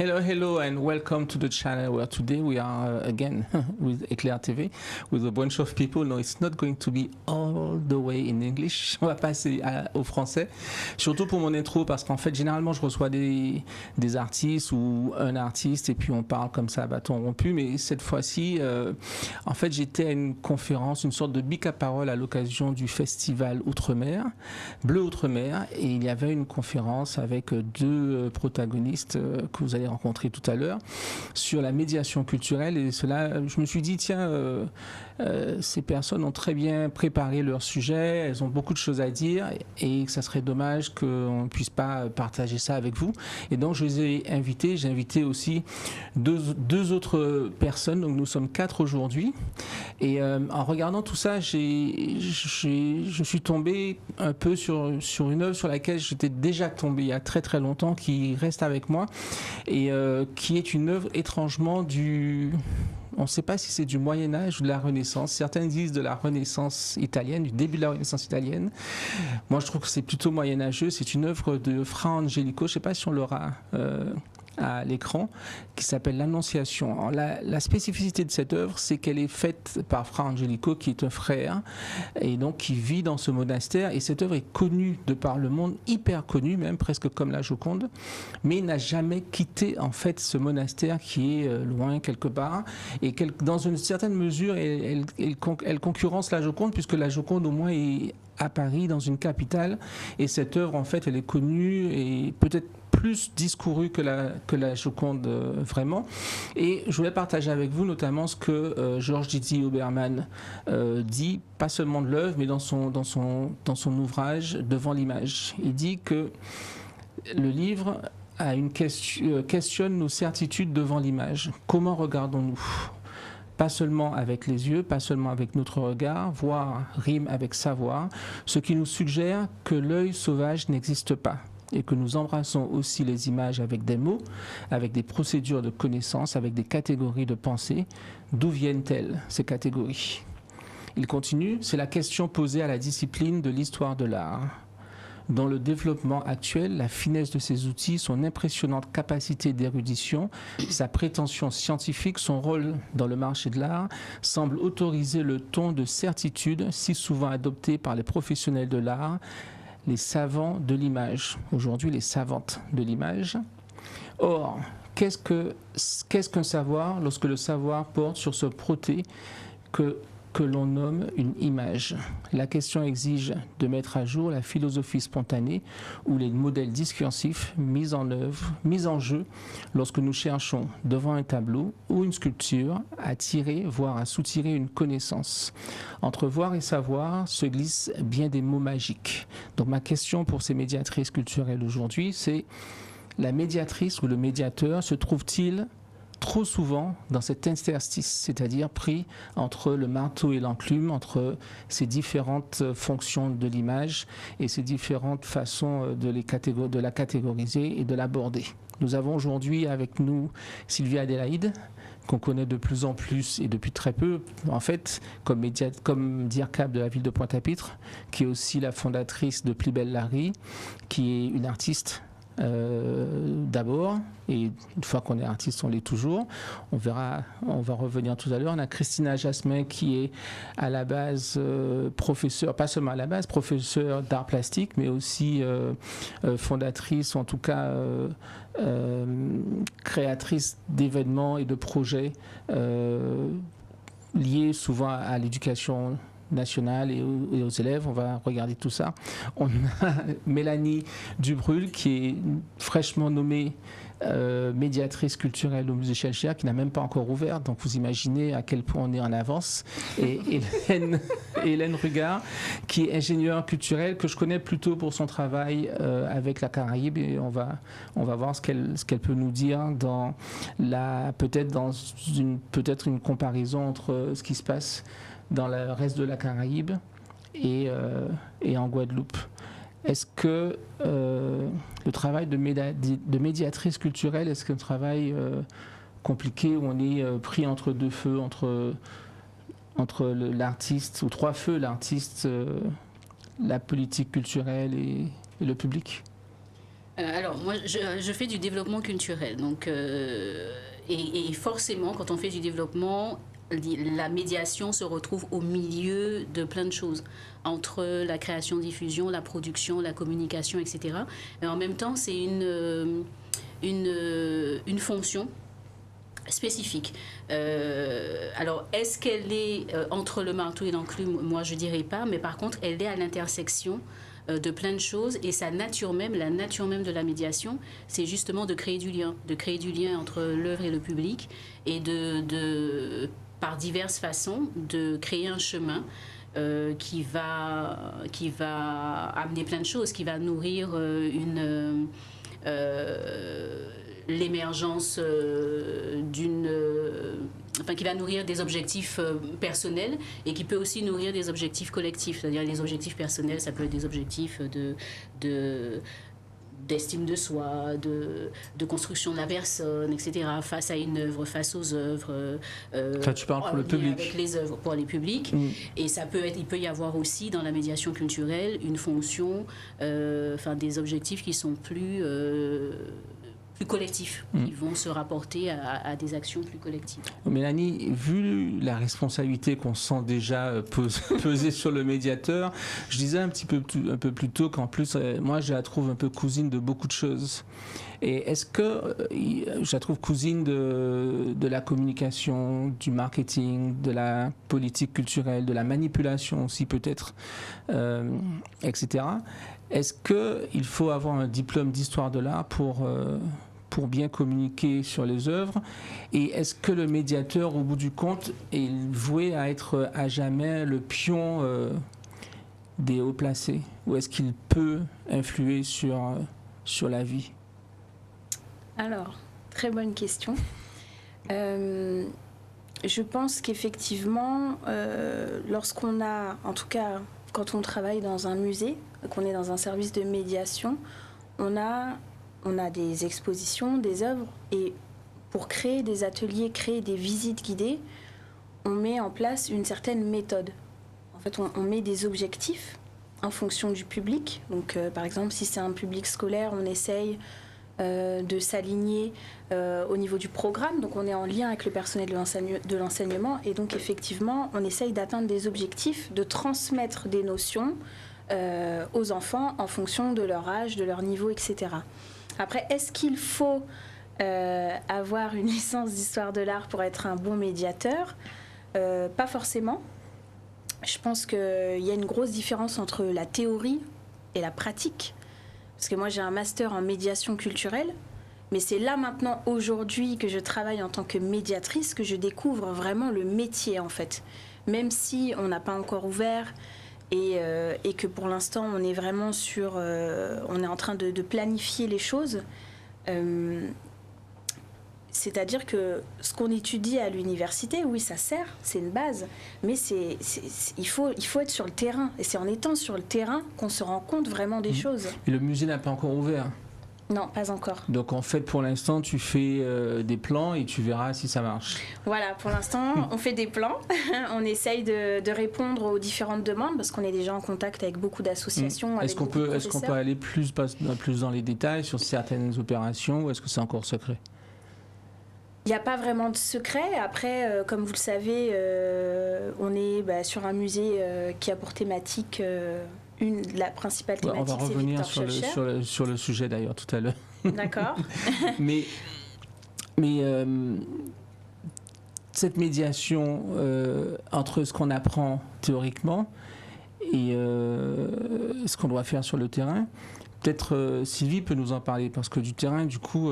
Hello, and welcome to the channel where today we are again with Eclair TV with a bunch of people. No, it's not going to be all the way in English. On va passer au français, surtout pour mon intro, parce qu'en fait, généralement, je reçois des artistes ou un artiste et puis on parle comme ça à bâton rompu. Mais cette fois-ci, en fait, j'étais à une conférence, une sorte de bic à parole à l'occasion du festival Outre-mer, Bleu Outre-mer, et il y avait une conférence avec deux protagonistes que vous allez rencontrer tout à l'heure sur la médiation culturelle. Et cela, je me suis dit, tiens, ces personnes ont très bien préparé leur sujet, elles ont beaucoup de choses à dire et que ça serait dommage qu'on ne puisse pas partager ça avec vous. Et donc je les ai invités, j'ai invité aussi deux autres personnes, donc nous sommes 4 aujourd'hui. Et en regardant tout ça, je suis tombé un peu sur une œuvre sur laquelle j'étais déjà tombé il y a très très longtemps, qui reste avec moi et qui est une œuvre étrangement on ne sait pas si c'est du Moyen-Âge ou de la Renaissance. Certains disent de la Renaissance italienne, du début de la Renaissance italienne. Moi, je trouve que c'est plutôt moyenâgeux. C'est une œuvre de Fra Angelico. Je ne sais pas si on l'aura à l'écran, qui s'appelle l'Annonciation. Alors, la spécificité de cette œuvre, c'est qu'elle est faite par Fra Angelico, qui est un frère, et donc qui vit dans ce monastère. Et cette œuvre est connue de par le monde, hyper connue, même presque comme la Joconde, mais il n'a jamais quitté en fait ce monastère qui est loin quelque part. Et dans une certaine mesure, elle concurrence la Joconde, puisque la Joconde au moins est à Paris, dans une capitale, et cette œuvre en fait elle est connue et peut-être plus discourue que la Joconde vraiment. Et je voulais partager avec vous notamment ce que Georges Didier Obermann dit, pas seulement de l'œuvre, mais dans son ouvrage Devant l'image. Il dit que le livre questionne nos certitudes devant l'image. Comment regardons-nous ? Pas seulement avec les yeux, pas seulement avec notre regard, voir rime avec savoir, ce qui nous suggère que l'œil sauvage n'existe pas et que nous embrassons aussi les images avec des mots, avec des procédures de connaissance, avec des catégories de pensée. D'où viennent-elles, ces catégories ? Il continue, c'est la question posée à la discipline de l'histoire de l'art. Dans le développement actuel, la finesse de ses outils, son impressionnante capacité d'érudition, sa prétention scientifique, son rôle dans le marché de l'art, semblent autoriser le ton de certitude si souvent adopté par les professionnels de l'art, les savants de l'image. Aujourd'hui, les savantes de l'image. Or, qu'est-ce qu'un savoir lorsque le savoir porte sur ce proté que l'on nomme une image? La question exige de mettre à jour la philosophie spontanée ou les modèles discursifs mis en jeu lorsque nous cherchons devant un tableau ou une sculpture à tirer, voire à soutirer une connaissance. Entre voir et savoir se glissent bien des mots magiques. Donc ma question pour ces médiatrices culturelles aujourd'hui, c'est: la médiatrice ou le médiateur se trouve-t-il trop souvent dans cet interstice, c'est-à-dire pris entre le marteau et l'enclume, entre ces différentes fonctions de l'image et ces différentes façons de la catégoriser et de l'aborder. Nous avons aujourd'hui avec nous Sylvie Adélaïde, qu'on connaît de plus en plus et depuis très peu, en fait, comme DIRCAP de la ville de Pointe-à-Pitre, qui est aussi la fondatrice de Plus Belle la Vie, qui est une artiste d'abord, et une fois qu'on est artiste, on l'est toujours. On va revenir tout à l'heure. On a Christina Jasmin qui est à la base professeure, pas seulement à la base, professeure d'art plastique, mais aussi fondatrice, ou en tout cas créatrice d'événements et de projets liés souvent à l'éducation nationale et aux élèves. On va regarder tout ça. On a Mélanie Dubrul qui est fraîchement nommée médiatrice culturelle au musée Schellcher, qui n'a même pas encore ouvert, donc vous imaginez à quel point on est en avance. Et Hélène Rugard, qui est ingénieure culturelle, que je connais plutôt pour son travail avec la Caraïbe, et on va voir ce qu'elle peut nous dire peut-être une comparaison entre ce qui se passe dans le reste de la Caraïbe et en Guadeloupe. Est-ce que le travail de médiatrice culturelle, est-ce qu'un travail compliqué où on est pris entre deux feux, entre l'artiste, ou trois feux, l'artiste, la politique culturelle et le public? Alors, moi, je fais du développement culturel. Donc, et forcément, quand on fait du développement, la médiation se retrouve au milieu de plein de choses, entre la création-diffusion, la production, la communication, etc. Et en même temps, c'est une fonction spécifique. Alors, est-ce qu'elle est entre le marteau et l'enclume? Moi, je dirais pas, mais par contre, elle est à l'intersection de plein de choses, et sa nature même, la nature même de la médiation, c'est justement de créer du lien entre l'œuvre et le public, et par diverses façons, de créer un chemin qui va amener plein de choses, qui va nourrir l'émergence qui va nourrir des objectifs personnels, et qui peut aussi nourrir des objectifs collectifs. C'est-à-dire, les objectifs personnels, ça peut être des objectifs d'estime de soi, de construction de la personne, etc., face à une œuvre, face aux œuvres. Ça, tu parles pour le public. Avec les œuvres pour les publics. Et il peut y avoir aussi dans la médiation culturelle une fonction, des objectifs qui sont plus collectifs, qui vont se rapporter à des actions plus collectives. Mélanie, vu la responsabilité qu'on sent déjà peser sur le médiateur, je disais un peu plus tôt qu'en plus, moi je la trouve un peu cousine de beaucoup de choses. Et est-ce que je la trouve cousine de la communication, du marketing, de la politique culturelle, de la manipulation aussi peut-être, etc. Est-ce qu'il faut avoir un diplôme d'histoire de l'art pour bien communiquer sur les œuvres? Et est-ce que le médiateur, au bout du compte, est voué à être à jamais le pion des hauts placés? Ou est-ce qu'il peut influer sur la vie? Alors, très bonne question. Je pense qu'effectivement, lorsqu'on a, en tout cas quand on travaille dans un musée, qu'on est dans un service de médiation, on a des expositions, des œuvres, et pour créer des ateliers, créer des visites guidées, on met en place une certaine méthode. En fait, on met des objectifs en fonction du public. Donc, par exemple, si c'est un public scolaire, on essaye de s'aligner au niveau du programme. Donc, on est en lien avec le personnel de l'enseignement, et donc, effectivement, on essaye d'atteindre des objectifs, de transmettre des notions aux enfants en fonction de leur âge, de leur niveau, etc. Après, est-ce qu'il faut avoir une licence d'histoire de l'art pour être un bon médiateur? Pas forcément. Je pense qu'il y a une grosse différence entre la théorie et la pratique. Parce que moi, j'ai un master en médiation culturelle, mais c'est là maintenant, aujourd'hui, que je travaille en tant que médiatrice, que je découvre vraiment le métier, en fait. Même si on n'a pas encore ouvert, et que pour l'instant on est vraiment on est en train de planifier les choses, c'est-à-dire que ce qu'on étudie à l'université, oui, ça sert, c'est une base, mais il faut être sur le terrain, et c'est en étant sur le terrain qu'on se rend compte vraiment des choses. Et le musée n'a pas encore ouvert? Non, pas encore. Donc en fait, pour l'instant, tu fais des plans et tu verras si ça marche. Voilà, pour l'instant, on fait des plans. On essaye de répondre aux différentes demandes, parce qu'on est déjà en contact avec beaucoup d'associations. Est-ce qu'on peut aller plus dans les détails sur certaines opérations, ou est-ce que c'est encore secret? Il n'y a pas vraiment de secret. Après, comme vous le savez, on est sur un musée qui a pour thématique... la principale thématique, on va revenir sur le sujet d'ailleurs tout à l'heure. D'accord. mais cette médiation entre ce qu'on apprend théoriquement et ce qu'on doit faire sur le terrain, peut-être Sylvie peut nous en parler, parce que du terrain, du coup,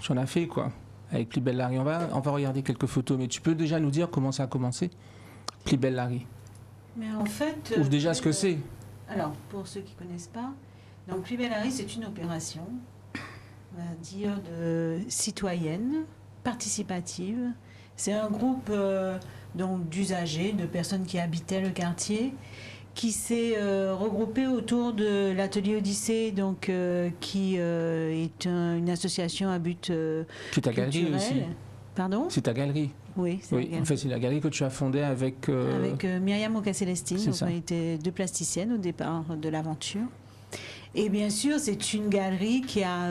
tu en as fait quoi, avec Plus belle Larry. On va regarder quelques photos, mais tu peux déjà nous dire comment ça a commencé, Plus belle Larry? Mais en fait, ou déjà ce que c'est. Alors, pour ceux qui ne connaissent pas, donc Plus belle Larry, c'est une opération, on va dire, citoyenne, participative. C'est un groupe donc d'usagers, de personnes qui habitaient le quartier, qui s'est regroupé autour de l'atelier Odyssée, donc qui est une association à but c'est ta galerie aussi. Pardon? C'est ta galerie. Oui, en fait, c'est la galerie que tu as fondée avec... Avec Myriam Oka-Célestine. On était deux plasticiennes au départ de l'aventure. Et bien sûr, c'est une galerie qui a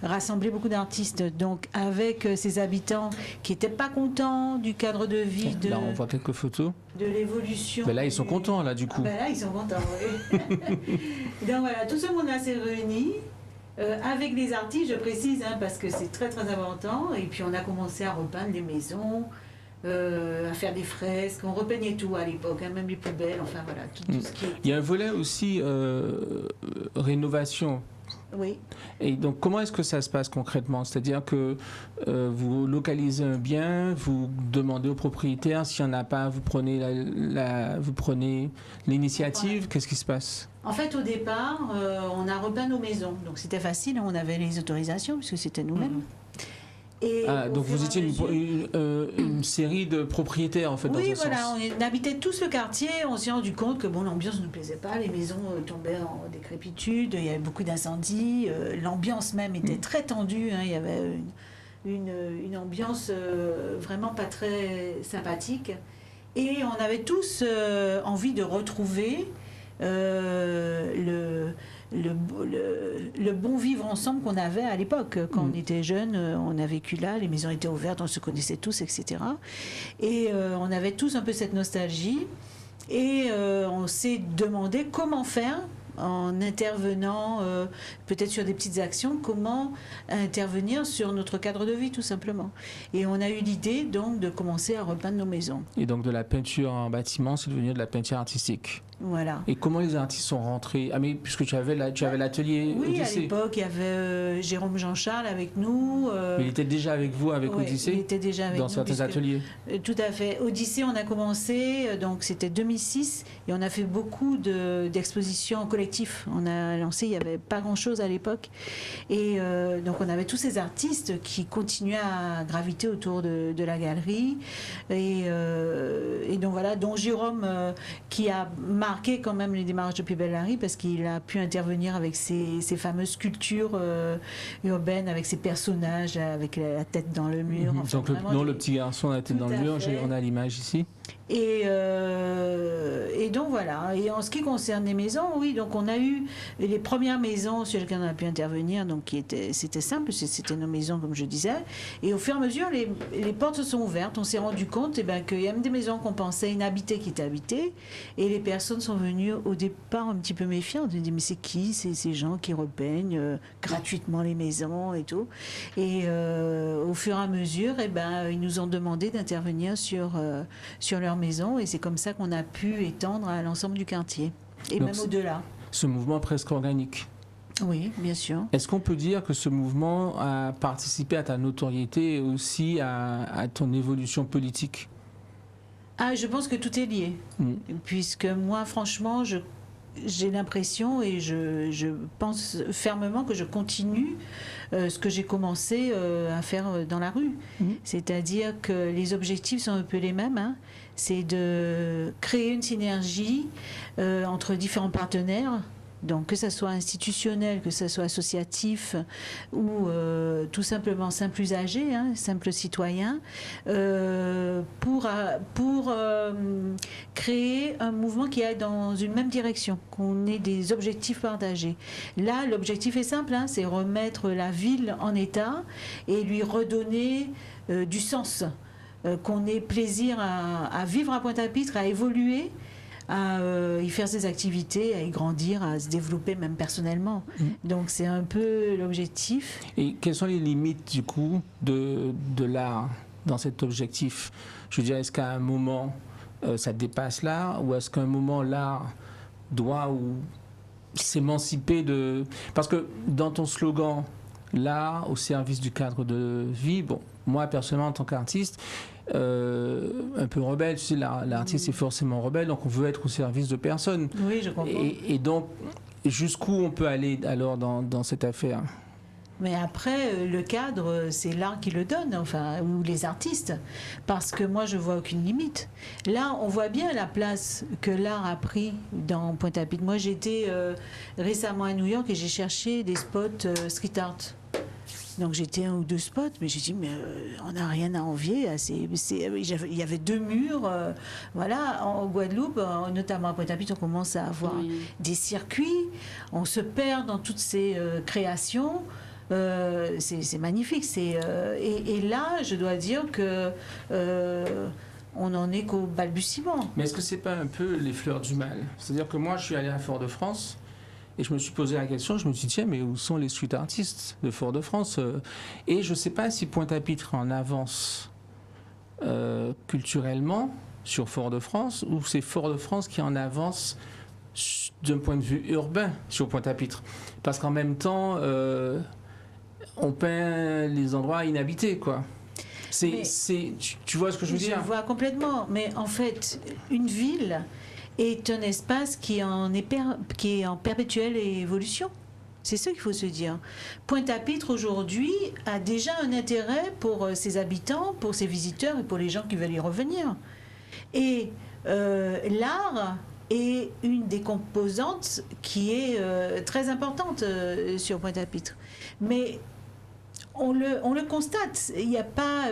rassemblé beaucoup d'artistes. Donc, avec ses habitants qui n'étaient pas contents du cadre de vie, Là, on voit quelques photos. de l'évolution. Mais là, ils sont contents, là, du coup. Ah ben là, ils sont contents, oui. Donc voilà, tout ce monde-là s'est réuni. Avec les artistes, je précise, hein, parce que c'est très très important. Et puis on a commencé à repeindre les maisons, à faire des fresques. On repeignait tout à l'époque, hein, même les poubelles, enfin voilà, tout ce qui est... Il y a un volet aussi rénovation. Oui. Et donc, comment est-ce que ça se passe concrètement? C'est-à-dire que vous localisez un bien, vous demandez au propriétaire, s'il n'y en a pas, vous prenez vous prenez l'initiative. Ouais. Qu'est-ce qui se passe? En fait, au départ, on a repeint nos maisons. Donc c'était facile, on avait les autorisations, puisque c'était nous-mêmes. Et Donc vous étiez une série de propriétaires, en fait, dans oui, un voilà, sens. on habitait tous le quartier, on s'est rendu compte que bon, l'ambiance ne nous plaisait pas, les maisons tombaient en décrépitude, il y avait beaucoup d'incendies, l'ambiance même était très tendue, hein, il y avait une ambiance vraiment pas très sympathique. Et on avait tous envie de retrouver le bon vivre ensemble qu'on avait à l'époque. Quand on était jeunes, on a vécu là, les maisons étaient ouvertes, on se connaissait tous, etc. Et on avait tous un peu cette nostalgie. Et on s'est demandé comment faire en intervenant peut-être sur des petites actions, comment intervenir sur notre cadre de vie tout simplement. Et on a eu l'idée donc de commencer à repeindre nos maisons. Et donc de la peinture en bâtiment, c'est devenu de la peinture artistique. Voilà. Et comment les artistes sont rentrés? Ah mais puisque tu avais l'atelier Oui, Odyssée. à l'époque, il y avait Jérôme Jean-Charles avec nous. Mais il était déjà avec vous, avec Ouais, Odyssée? il était déjà avec dans nous, certains puisque- ateliers. Tout à fait. Odyssée, on a commencé, donc c'était 2006, et on a fait beaucoup d'expositions collectifs. On a lancé, il n'y avait pas grand-chose à l'époque. Et donc on avait tous ces artistes qui continuaient à graviter autour de la galerie. Et donc voilà, dont Jérôme, qui a marqué quand même les démarches de Plus belle la vie, parce qu'il a pu intervenir avec ces fameuses sculptures urbaines, avec ces personnages, avec la tête dans le mur. Enfin, Donc vraiment le petit garçon a la tête Tout dans le à mur, fait. on a l'image ici. Et donc voilà. Et en ce qui concerne les maisons, oui, donc on a eu les premières maisons sur lesquelles on a pu intervenir, donc c'était simple, c'était nos maisons comme je disais. Et au fur et à mesure, les portes se sont ouvertes. On s'est rendu compte qu'il y a même des maisons qu'on pensait inhabitées qui étaient habitées. Et les personnes sont venues au départ un petit peu méfiantes. Ils dit mais c'est qui ces gens qui repeignent gratuitement les maisons et tout. Et au fur et à mesure, ils nous ont demandé d'intervenir sur leur maison, et c'est comme ça qu'on a pu étendre à l'ensemble du quartier et Donc même au-delà. Ce mouvement presque organique. Oui, bien sûr. Est-ce qu'on peut dire que ce mouvement a participé à ta notoriété et aussi à ton évolution politique? Ah, je pense que tout est lié, puisque moi, franchement, j'ai l'impression et je pense fermement que je continue ce que j'ai commencé à faire dans la rue. C'est-à-dire que les objectifs sont un peu les mêmes. Hein. C'est de créer une synergie entre différents partenaires. Donc que ça soit institutionnel, que ça soit associatif ou tout simplement simple usager, hein, simple citoyen, pour créer un mouvement qui aille dans une même direction, qu'on ait des objectifs partagés. Là, l'objectif est simple, hein, c'est remettre la ville en état et lui redonner du sens, qu'on ait plaisir à vivre à Pointe-à-Pitre, à évoluer, à y faire ses activités, à y grandir, à se développer même personnellement. Donc c'est un peu l'objectif. Et quelles sont les limites du coup de l'art dans cet objectif? Je veux dire, est-ce qu'à un moment ça dépasse l'art, ou est-ce qu'à un moment l'art doit s'émanciper de... Parce que dans ton slogan, l'art au service du cadre de vie, bon, moi personnellement en tant qu'artiste, un peu rebelle, tu sais, l'artiste est forcément rebelle, donc on veut être au service de personne. Oui, je comprends. Et donc, jusqu'où on peut aller alors dans cette affaire? Mais après, le cadre, c'est l'art qui le donne, enfin, ou les artistes, parce que moi, je vois aucune limite. Là, on voit bien la place que l'art a pris dans Pointe-à-Pitre. Moi, j'étais récemment à New York et j'ai cherché des spots street art. Donc j'étais 1 ou 2 spots, mais j'ai dit, mais on n'a rien à envier. Il y avait 2 murs. Voilà, en Guadeloupe, notamment à Pointe-à-Pitre, on commence à avoir des circuits. On se perd dans toutes ces créations. C'est magnifique. Et là, je dois dire que on n'en est qu'au balbutiement. Mais est-ce que c'est pas un peu les fleurs du mal? C'est-à-dire que moi, je suis allé à Fort-de-France et je me suis posé la question, je me suis dit, tiens, mais où sont les street artistes de Fort-de-France? Et je ne sais pas si Pointe-à-Pitre est en avance culturellement sur Fort-de-France ou c'est Fort-de-France qui est en avance d'un point de vue urbain sur Pointe-à-Pitre. Parce qu'en même temps, on peint les endroits inhabités, quoi. Tu vois ce que je veux dire? Je vois complètement. Mais en fait, une ville est un espace qui est en perpétuelle évolution. C'est ça qu'il faut se dire. Pointe-à-Pitre, aujourd'hui, a déjà un intérêt pour ses habitants, pour ses visiteurs et pour les gens qui veulent y revenir. Et l'art est une des composantes qui est très importante sur Pointe-à-Pitre. Mais on le constate. Il n'y a pas.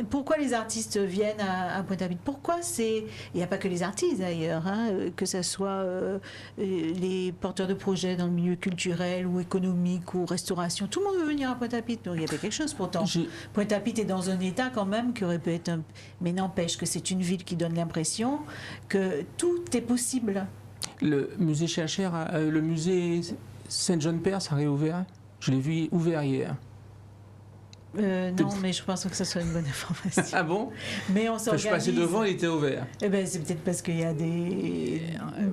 Pourquoi les artistes viennent à Pointe-à-Pitre? Pourquoi il n'y a pas que les artistes d'ailleurs, hein, que ce soit les porteurs de projets dans le milieu culturel ou économique ou restauration. Tout le monde veut venir à Pointe-à-Pitre. Donc il y avait quelque chose pourtant. Pointe-à-Pitre est dans un état quand même qui aurait pu être mais n'empêche que c'est une ville qui donne l'impression que tout est possible. Le musée Cher, le musée Saint-Jean-Père, ça a réouvert. Je l'ai vu ouvert hier. Non, mais je pense que ça soit une bonne information. Ah bon? Mais on s'organise. Je suis passé devant, il était ouvert. Eh ben, c'est peut-être parce qu'il y a des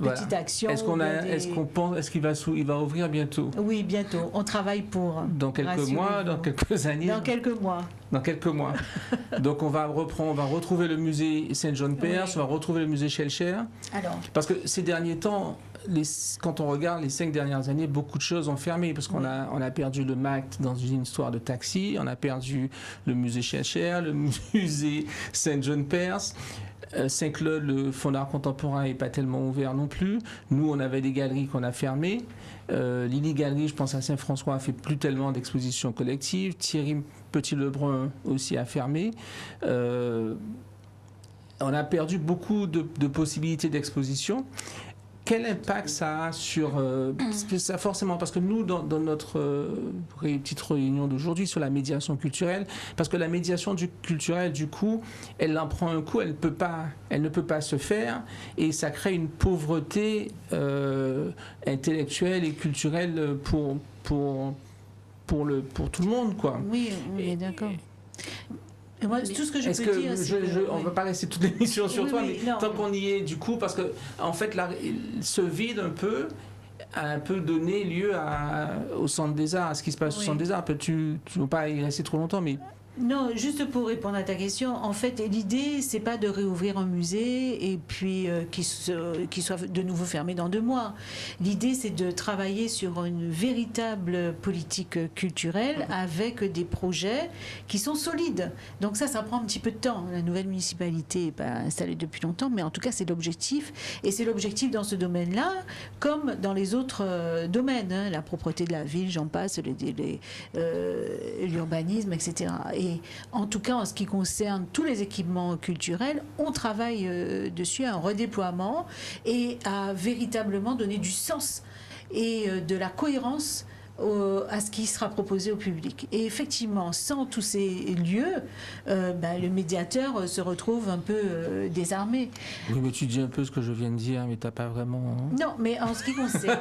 petites actions. Est-ce qu'il va ouvrir bientôt? Oui, bientôt. On travaille pour. Dans quelques mois, dans quelques années. Dans quelques mois. Dans quelques mois. Donc on va retrouver le musée Saint-Jean-Père, on va retrouver le musée Schellcher. Alors. Parce que ces derniers temps, quand on regarde les 5 dernières années, beaucoup de choses ont fermé parce qu'on a perdu le MACT dans une histoire de taxi, on a perdu le musée Schellcher, le musée Saint-Jean-Père. Saint-Claude, le Fonds d'art contemporain n'est pas tellement ouvert non plus. Nous, on avait des galeries qu'on a fermées. Lily Galerie, je pense à Saint-François, a fait plus tellement d'expositions collectives. Thierry Petit-Lebrun aussi a fermé. On a perdu beaucoup de possibilités d'exposition. Quel impact ça a sur ça forcément, parce que nous dans notre petite réunion d'aujourd'hui sur la médiation culturelle, parce que la médiation culturelle du coup elle en prend un coup, elle ne peut pas se faire et ça crée une pauvreté intellectuelle et culturelle pour tout le monde, quoi. Oui, on est d'accord. Et moi, tout ce que je peux dire, on ne va pas rester toute l'émission sur toi, mais tant qu'on y est, du coup, parce que en fait, ce vide un peu a un peu donné lieu au Centre des Arts, à ce qui se passe au Centre des Arts. Tu ne veux pas y rester trop longtemps, mais... Non, juste pour répondre à ta question, en fait, l'idée, c'est pas de réouvrir un musée et puis qu'il soit de nouveau fermé dans 2 mois. L'idée, c'est de travailler sur une véritable politique culturelle avec des projets qui sont solides. Donc ça prend un petit peu de temps. La nouvelle municipalité n'est pas installée depuis longtemps, mais en tout cas, c'est l'objectif. Et c'est l'objectif dans ce domaine-là, comme dans les autres domaines, hein, la propreté de la ville, j'en passe, l'urbanisme, etc. Et en tout cas, en ce qui concerne tous les équipements culturels, on travaille dessus à un redéploiement et à véritablement donner du sens et de la cohérence à ce qui sera proposé au public. Et effectivement, sans tous ces lieux, le médiateur se retrouve un peu désarmé. Oui, mais tu dis un peu ce que je viens de dire, mais t'as pas vraiment... Non, mais en ce qui concerne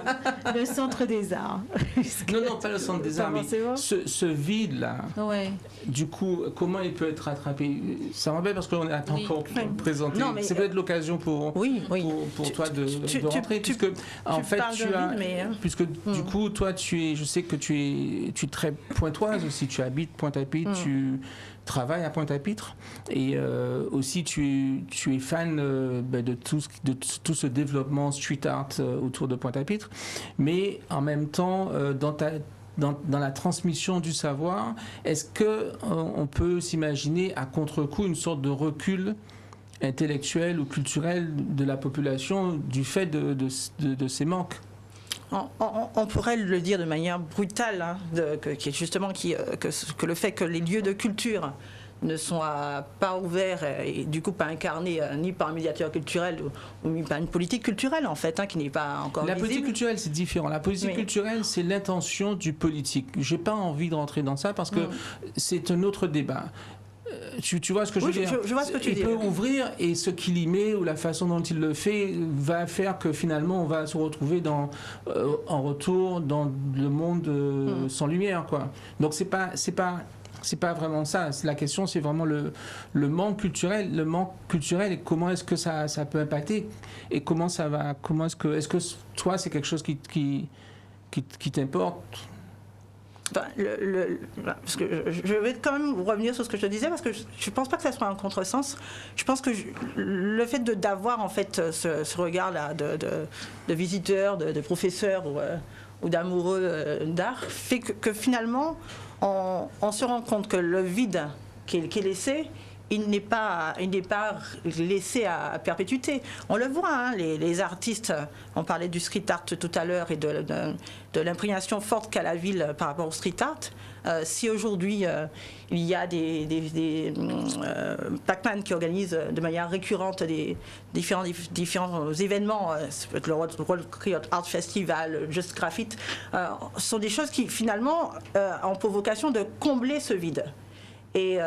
le Centre des Arts... Non, pas le Centre des Arts, mais ce vide-là, du coup, comment il peut être rattrapé? Ça m'embête parce qu'on est encore présenté. C'est peut-être l'occasion pour toi de rentrer, puisque en fait, puisque du coup, toi, je sais que tu es très pointoise aussi, tu habites Pointe-à-Pitre, tu travailles à Pointe-à-Pitre et aussi tu es fan de tout ce développement street art autour de Pointe-à-Pitre, mais en même temps dans la transmission du savoir, est-ce qu'on peut s'imaginer à contre-coup une sorte de recul intellectuel ou culturel de la population du fait de ces manques? on pourrait le dire de manière brutale, hein, qui est justement que le fait que les lieux de culture ne sont pas ouverts et du coup pas incarnés ni par un médiateur culturel ou ni par une politique culturelle en fait, hein, qui n'est pas encore La visible. politique culturelle, c'est différent. La politique culturelle, c'est l'intention du politique. J'ai pas envie de rentrer dans ça parce que c'est un autre débat. Tu vois ce que je veux dire? Je vois ce que tu dis. Il peut ouvrir et ce qu'il y met ou la façon dont il le fait va faire que finalement on va se retrouver en retour dans le monde sans lumière, quoi. Donc c'est pas vraiment ça. La question, c'est vraiment le manque culturel. Le manque culturel et comment est-ce que ça peut impacter et comment ça va. Est-ce que toi, c'est quelque chose qui t'importe? Parce que je vais quand même revenir sur ce que je te disais parce que je ne pense pas que ça soit un contresens. Je pense que le fait d'avoir en fait ce regard-là de visiteurs, de professeurs ou d'amoureux d'art fait que finalement on se rend compte que le vide qui est laissé, il n'est pas laissé à perpétuité. On le voit, hein, les artistes, on parlait du street art tout à l'heure et de l'imprégnation forte qu'a la ville par rapport au street art. Si aujourd'hui il y a des Pac-Man qui organisent de manière récurrente des différents événements, le World Art Festival, Just Graffiti, ce sont des choses qui finalement ont pour vocation de combler ce vide. Et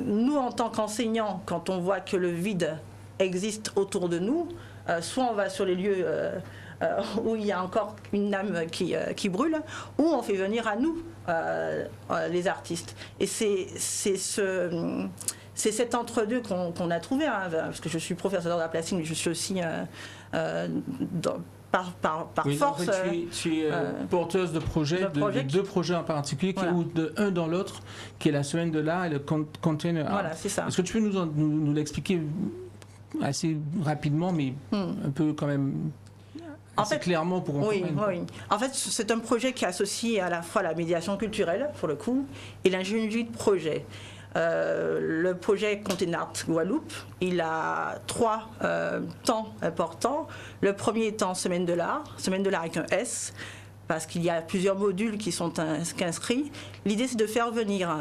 nous, en tant qu'enseignants, quand on voit que le vide existe autour de nous, soit on va sur les lieux où il y a encore une âme qui brûle, ou on fait venir à nous les artistes. Et c'est cet entre-deux qu'on a trouvé, hein, parce que je suis professeur d'art plastique, mais je suis aussi par force. En fait, tu es porteuse de projets, de deux projets en particulier, ou de un dans l'autre, qui est la semaine de l'art et le container art. Voilà, c'est ça. Est-ce que tu peux nous l'expliquer assez rapidement, mais un peu quand même assez clairement pour qu'on comprenne? Oui. En fait, c'est un projet qui associe à la fois la médiation culturelle, pour le coup, et l'ingénierie de projet. Le projet Container Art Guadeloupe, il a 3 temps importants. Le premier étant Semaine de l'art avec un S, parce qu'il y a plusieurs modules qui sont inscrits. L'idée, c'est de faire venir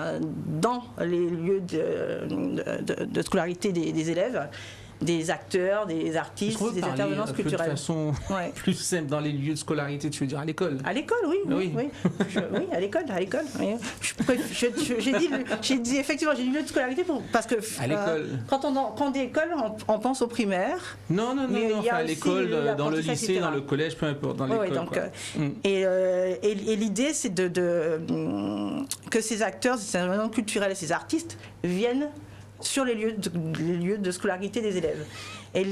dans les lieux de scolarité des élèves des acteurs, des artistes, des intervenants culturels. De façon plus simple, dans les lieux de scolarité, tu veux dire à l'école? À l'école, oui. À l'école. Oui. J'ai dit effectivement, j'ai dit lieu de scolarité parce que à l'école. Quand on dit école, on pense aux primaires. Non, enfin, à l'école, dans le lycée, dans le collège, peu importe, dans l'école. Et l'idée, c'est que ces acteurs, ces intervenants culturels et ces artistes viennent sur les lieux de scolarité des élèves. Et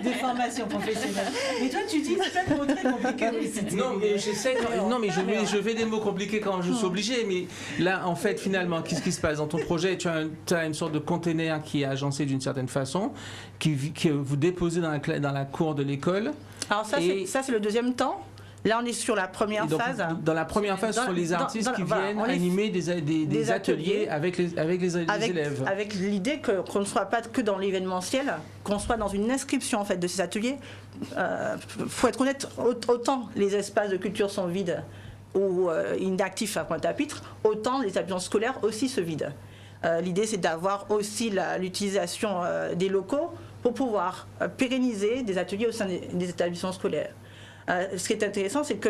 des formations professionnelles. Mais toi, tu dis plein de mots très compliqués. Non, mais j'essaie. Je fais des mots compliqués quand je suis obligé. Mais là, en fait, finalement, qu'est-ce qui se passe dans ton projet? Tu as une sorte de container qui est agencé d'une certaine façon, que vous déposez dans la cour de l'école. Alors ça, c'est le deuxième temps. Là, on est sur la première phase. Dans la première phase, ce sont les artistes qui viennent animer des ateliers avec les élèves. Avec l'idée qu'on ne soit pas que dans l'événementiel, qu'on soit dans une inscription en fait, de ces ateliers. Faut être honnête, autant les espaces de culture sont vides ou inactifs à Pointe-à-Pitre, autant les établissements scolaires aussi se vident. L'idée, c'est d'avoir aussi l'utilisation des locaux pour pouvoir pérenniser des ateliers au sein des établissements scolaires. Ce qui est intéressant, c'est que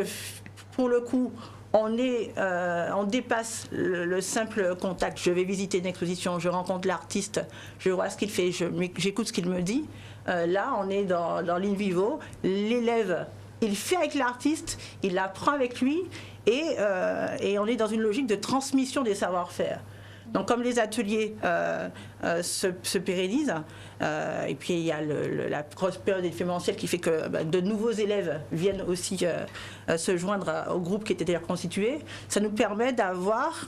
pour le coup, on dépasse le simple contact. Je vais visiter une exposition, je rencontre l'artiste, je vois ce qu'il fait, j'écoute ce qu'il me dit. Là, on est dans l'in vivo. L'élève, il fait avec l'artiste, il apprend avec lui, et on est dans une logique de transmission des savoir-faire. Donc comme les ateliers se pérennisent, et puis il y a la grosse période événementielle qui fait que de nouveaux élèves viennent aussi se joindre au groupe qui était déjà constitué, ça nous permet d'avoir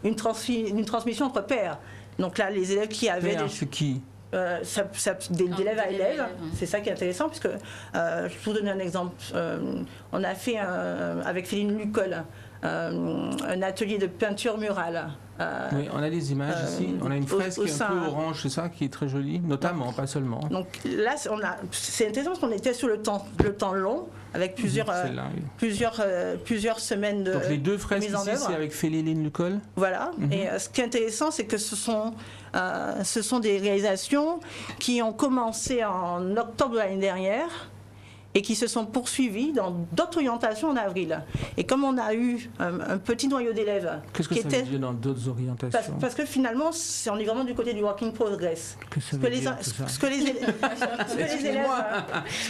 une transmission entre pairs. Donc là, les élèves qui avaient... d'élève à élève, c'est ça qui est intéressant, puisque je vais vous donner un exemple. On a fait avec Céline Lucol un atelier de peinture murale. Oui, on a des images ici. On a une fresque au un sein- peu orange, c'est ça, qui est très jolie, notamment, pas seulement. Donc là, c'est intéressant parce qu'on était sur le temps long, avec plusieurs semaines de Donc les deux fresques mise en ici, œuvre. c'est avec Féléline Lucol. Voilà. Et ce qui est intéressant, c'est que ce sont des réalisations qui ont commencé en octobre de l'année dernière et qui se sont poursuivies dans d'autres orientations en avril. Et comme on a eu un petit noyau d'élèves Qu'est-ce que qui ça était... veut dire dans d'autres orientations? Parce que finalement, on est vraiment du côté du working progress. Qu'est-ce que ça Ce veut que les, dire, tout ça ce que les élèves... ce que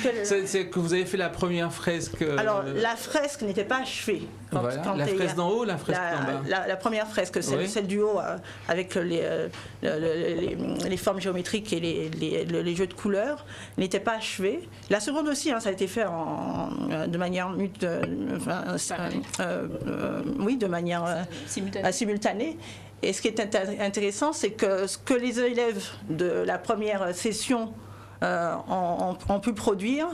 les élèves C'est que vous avez fait la première fresque. alors, la fresque n'était pas achevée. Voilà. La fresque d'en haut, la fresque d'en bas. La première fresque, Oui. celle du haut, avec les formes géométriques et les jeux de couleurs, n'était pas achevée. La seconde aussi, ça a été fait de manière simultanée. Et ce qui est intéressant, c'est que ce que les élèves de la première session ont pu produire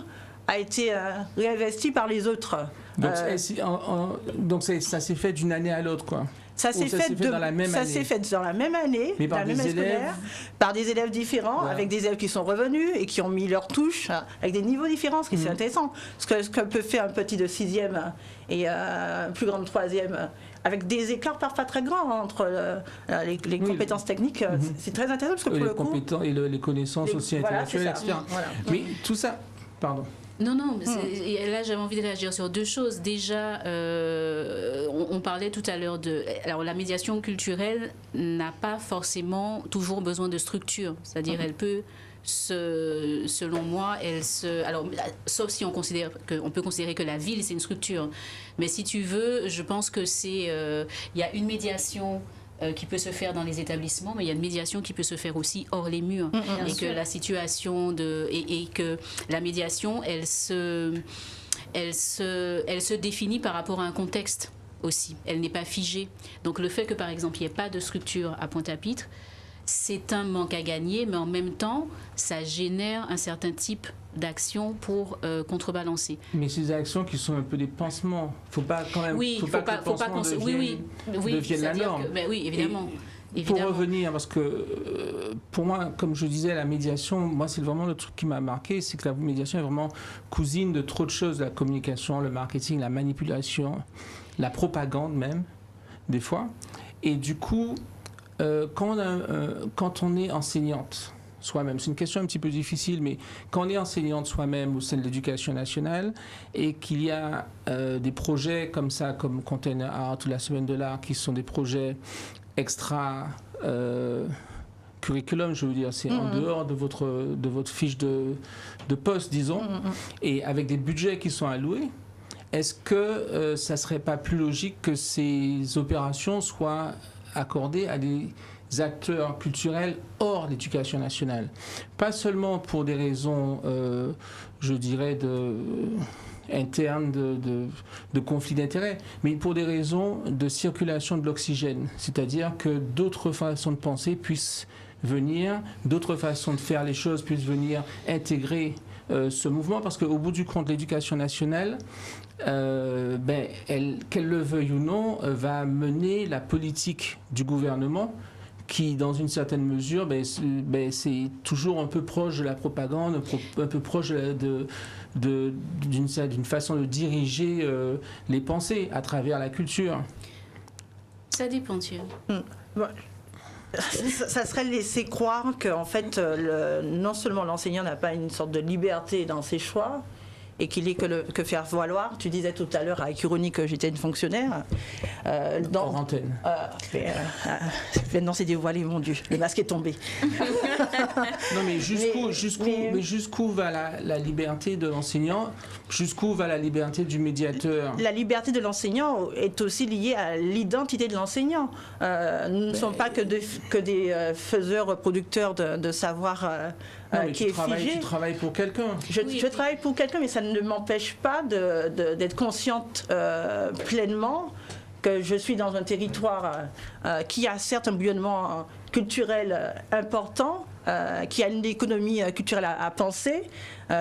a été réinvesti par les autres. Donc ça s'est fait d'une année à l'autre, quoi. Ça s'est fait dans la même année. Ça s'est fait dans la même année, Mais par la même des année scolaire, élèves par des élèves différents, Voilà. avec des élèves qui sont revenus et qui ont mis leur touche, avec des niveaux différents, ce qui est intéressant. Ce que peut faire un petit de 6e et un plus grand de 3e, avec des écarts parfois très grands entre les compétences techniques, c'est très intéressant parce que pour les le coup... compétences et les connaissances aussi voilà, intellectuelles, c'est ça. etc. Voilà. Mais tout ça... Pardon. Non, et là j'avais envie de réagir sur deux choses. Déjà, on parlait tout à l'heure de... Alors la médiation culturelle n'a pas forcément toujours besoin de structure. C'est-à-dire elle peut, selon moi, alors, sauf si on peut considérer que la ville c'est une structure. Mais si tu veux, je pense que il y a une médiation qui peut se faire dans les établissements, mais il y a une médiation qui peut se faire aussi hors les murs. Et que la situation et que la médiation, elle se définit par rapport à un contexte aussi. Elle n'est pas figée. Donc le fait que, par exemple, il n'y ait pas de structure à Pointe-à-Pitre, c'est un manque à gagner, mais en même temps, ça génère un certain type d'actions pour contrebalancer. Mais ces actions qui sont un peu des pansements, faut pas quand même, Oui, faut pas que le pansement devienne la norme. Oui, évidemment. Pour revenir, parce que pour moi, comme je disais, la médiation, moi c'est vraiment le truc qui m'a marqué, c'est que la médiation est vraiment cousine de trop de choses, la communication, le marketing, la manipulation, la propagande même, des fois. Et du coup, quand on est enseignante soi-même, c'est une question un petit peu difficile, mais quand on est enseignante soi-même au sein de l'éducation nationale et qu'il y a des projets comme ça, comme Container Art ou la Semaine de l'Art, qui sont des projets extra curriculum, je veux dire, c'est en dehors de votre fiche de poste, disons, et avec des budgets qui sont alloués, est-ce que ça serait pas plus logique que ces opérations soient accordées à des acteurs culturels hors l'éducation nationale? Pas seulement pour des raisons, je dirais, internes de conflit d'intérêts, mais pour des raisons de circulation de l'oxygène. C'est-à-dire que d'autres façons de penser puissent venir, d'autres façons de faire les choses puissent venir intégrer ce mouvement, parce qu'au bout du compte, l'éducation nationale, qu'elle le veuille ou non, va mener la politique du gouvernement qui, dans une certaine mesure, c'est toujours un peu proche de la propagande, un peu proche d'une façon de diriger les pensées à travers la culture. Ça dépend, Thierry. Ça serait laisser croire qu'en fait, non seulement l'enseignant n'a pas une sorte de liberté dans ses choix, et qu'il est que faire valoir. Tu disais tout à l'heure avec ironie que j'étais une fonctionnaire. Hors antenne. Maintenant c'est dévoilé, mon Dieu, le masque est tombé. Non mais jusqu'où va la liberté de l'enseignant? Jusqu'où va la liberté du médiateur? La liberté de l'enseignant est aussi liée à l'identité de l'enseignant. Nous ne sommes pas que des faiseurs, producteurs de savoir qui est figé. Tu travailles pour quelqu'un. Je travaille pour quelqu'un, mais ça ne m'empêche pas d'être consciente pleinement que je suis dans un territoire qui a certes un bouillonnement culturel important, qui a une économie culturelle à penser,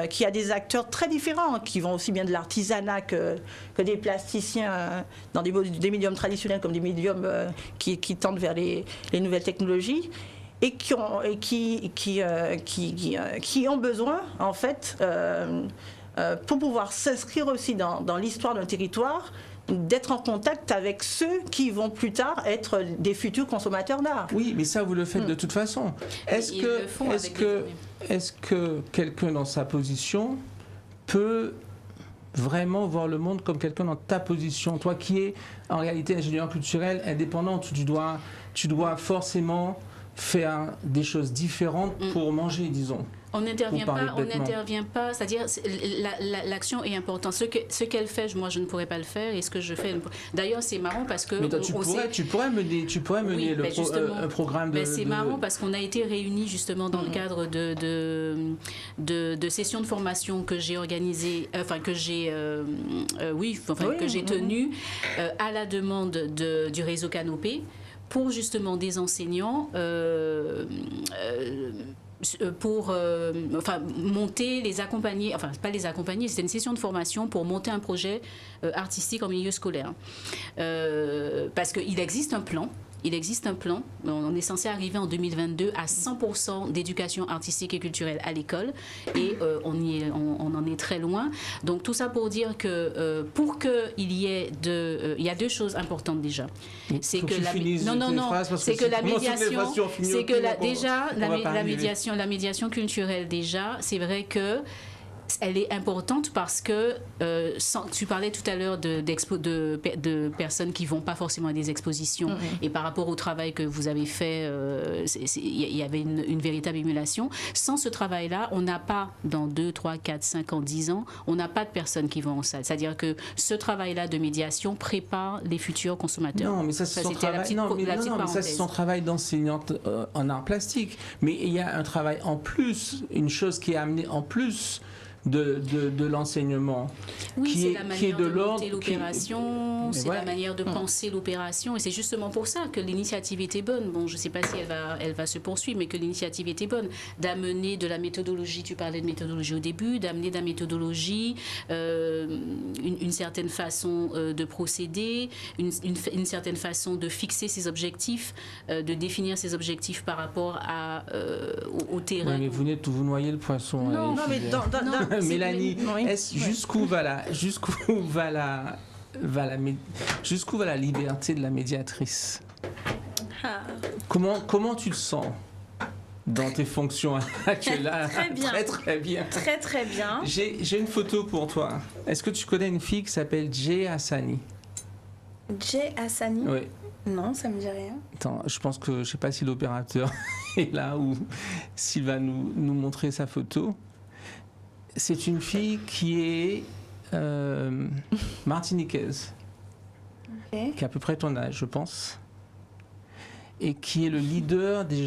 qui a des acteurs très différents, qui vont aussi bien de l'artisanat que des plasticiens dans des médiums traditionnels comme des médiums qui tendent vers les nouvelles technologies, et qui ont besoin, en fait, pour pouvoir s'inscrire aussi dans l'histoire d'un territoire, d'être en contact avec ceux qui vont plus tard être des futurs consommateurs d'art. Oui, mais ça, vous le faites de toute façon. Est-ce que quelqu'un dans sa position peut vraiment voir le monde comme quelqu'un dans ta position? Toi qui es en réalité ingénieur culturel indépendant, tu dois forcément faire des choses différentes pour manger, disons. On n'intervient pas, c'est-à-dire l'action est importante. Ce qu'elle fait, moi je ne pourrais pas le faire, et ce que je fais. D'ailleurs, c'est marrant parce que. Mais toi, tu pourrais mener oui, un programme de. C'est marrant parce qu'on a été réunis justement dans le cadre de sessions de formation que j'ai organisées, que j'ai tenues à la demande du réseau Canopé pour justement des enseignants. Pour monter, les accompagner, pas les accompagner, c'était une session de formation pour monter un projet artistique en milieu scolaire. Parce qu'il existe un plan. On est censé arriver en 2022 à 100% d'éducation artistique et culturelle à l'école, et on en est très loin. Donc tout ça pour dire que pour qu'il y ait il y a deux choses importantes déjà. C'est que la médiation culturelle déjà, c'est vrai que elle est importante parce que tu parlais tout à l'heure de personnes qui vont pas forcément à des expositions, et par rapport au travail que vous avez fait, il y avait une véritable émulation. Sans ce travail-là, on n'a pas dans 2, 3, 4, 5 ans, 10 ans, on n'a pas de personnes qui vont en salle. C'est-à-dire que ce travail-là de médiation prépare les futurs consommateurs. Non, mais ça c'est son travail. Ça c'est son travail d'enseignante en art plastique. Mais il y a un travail en plus, une chose qui est amenée en plus de l'enseignement. Oui, c'est la manière de monter l'opération, c'est la manière de penser l'opération, et c'est justement pour ça que l'initiative était bonne. Bon, je ne sais pas si elle va se poursuivre, mais que l'initiative était bonne, d'amener de la méthodologie, tu parlais de méthodologie au début, d'amener de la méthodologie, une certaine façon de procéder, une certaine façon de fixer ses objectifs, de définir ses objectifs par rapport au terrain. Oui, mais vous venez de vous noyer le poisson. Non, mais Mélanie, jusqu'où va la liberté de la médiatrice? Comment tu le sens dans tes fonctions actuelles? Très bien. Très bien. Très bien. J'ai une photo pour toi. Est-ce que tu connais une fille qui s'appelle Jay Hassani? Jay Hassani? Oui. Non, ça me dit rien. Attends, je pense que je sais pas si l'opérateur est là ou s'il va nous montrer sa photo. C'est une fille qui est martiniquaise, qui a à peu près ton âge, je pense, et qui est le leader des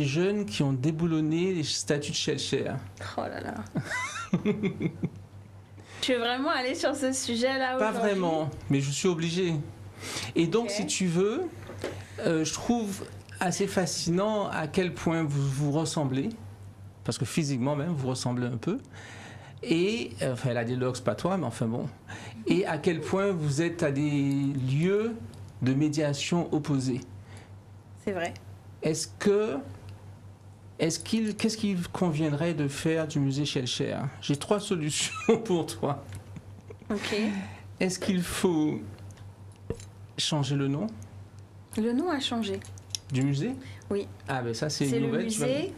jeunes qui ont déboulonné les statues de Schellcher. Oh là là. Tu veux vraiment aller sur ce sujet-là Pas aujourd'hui? vraiment, mais je suis obligée. Et donc, si tu veux, je trouve assez fascinant à quel point vous vous ressemblez, parce que physiquement même, vous ressemblez un peu. Et, elle a des locks, pas toi, mais enfin bon. Et à quel point vous êtes à des lieux de médiation opposés. C'est vrai. Qu'est-ce qu'il conviendrait de faire du musée Schellcher? J'ai 3 solutions pour toi. Ok. Est-ce qu'il faut changer le nom? Le nom a changé. Du musée? Oui. Ah ben ça c'est une nouvelle. C'est le musée,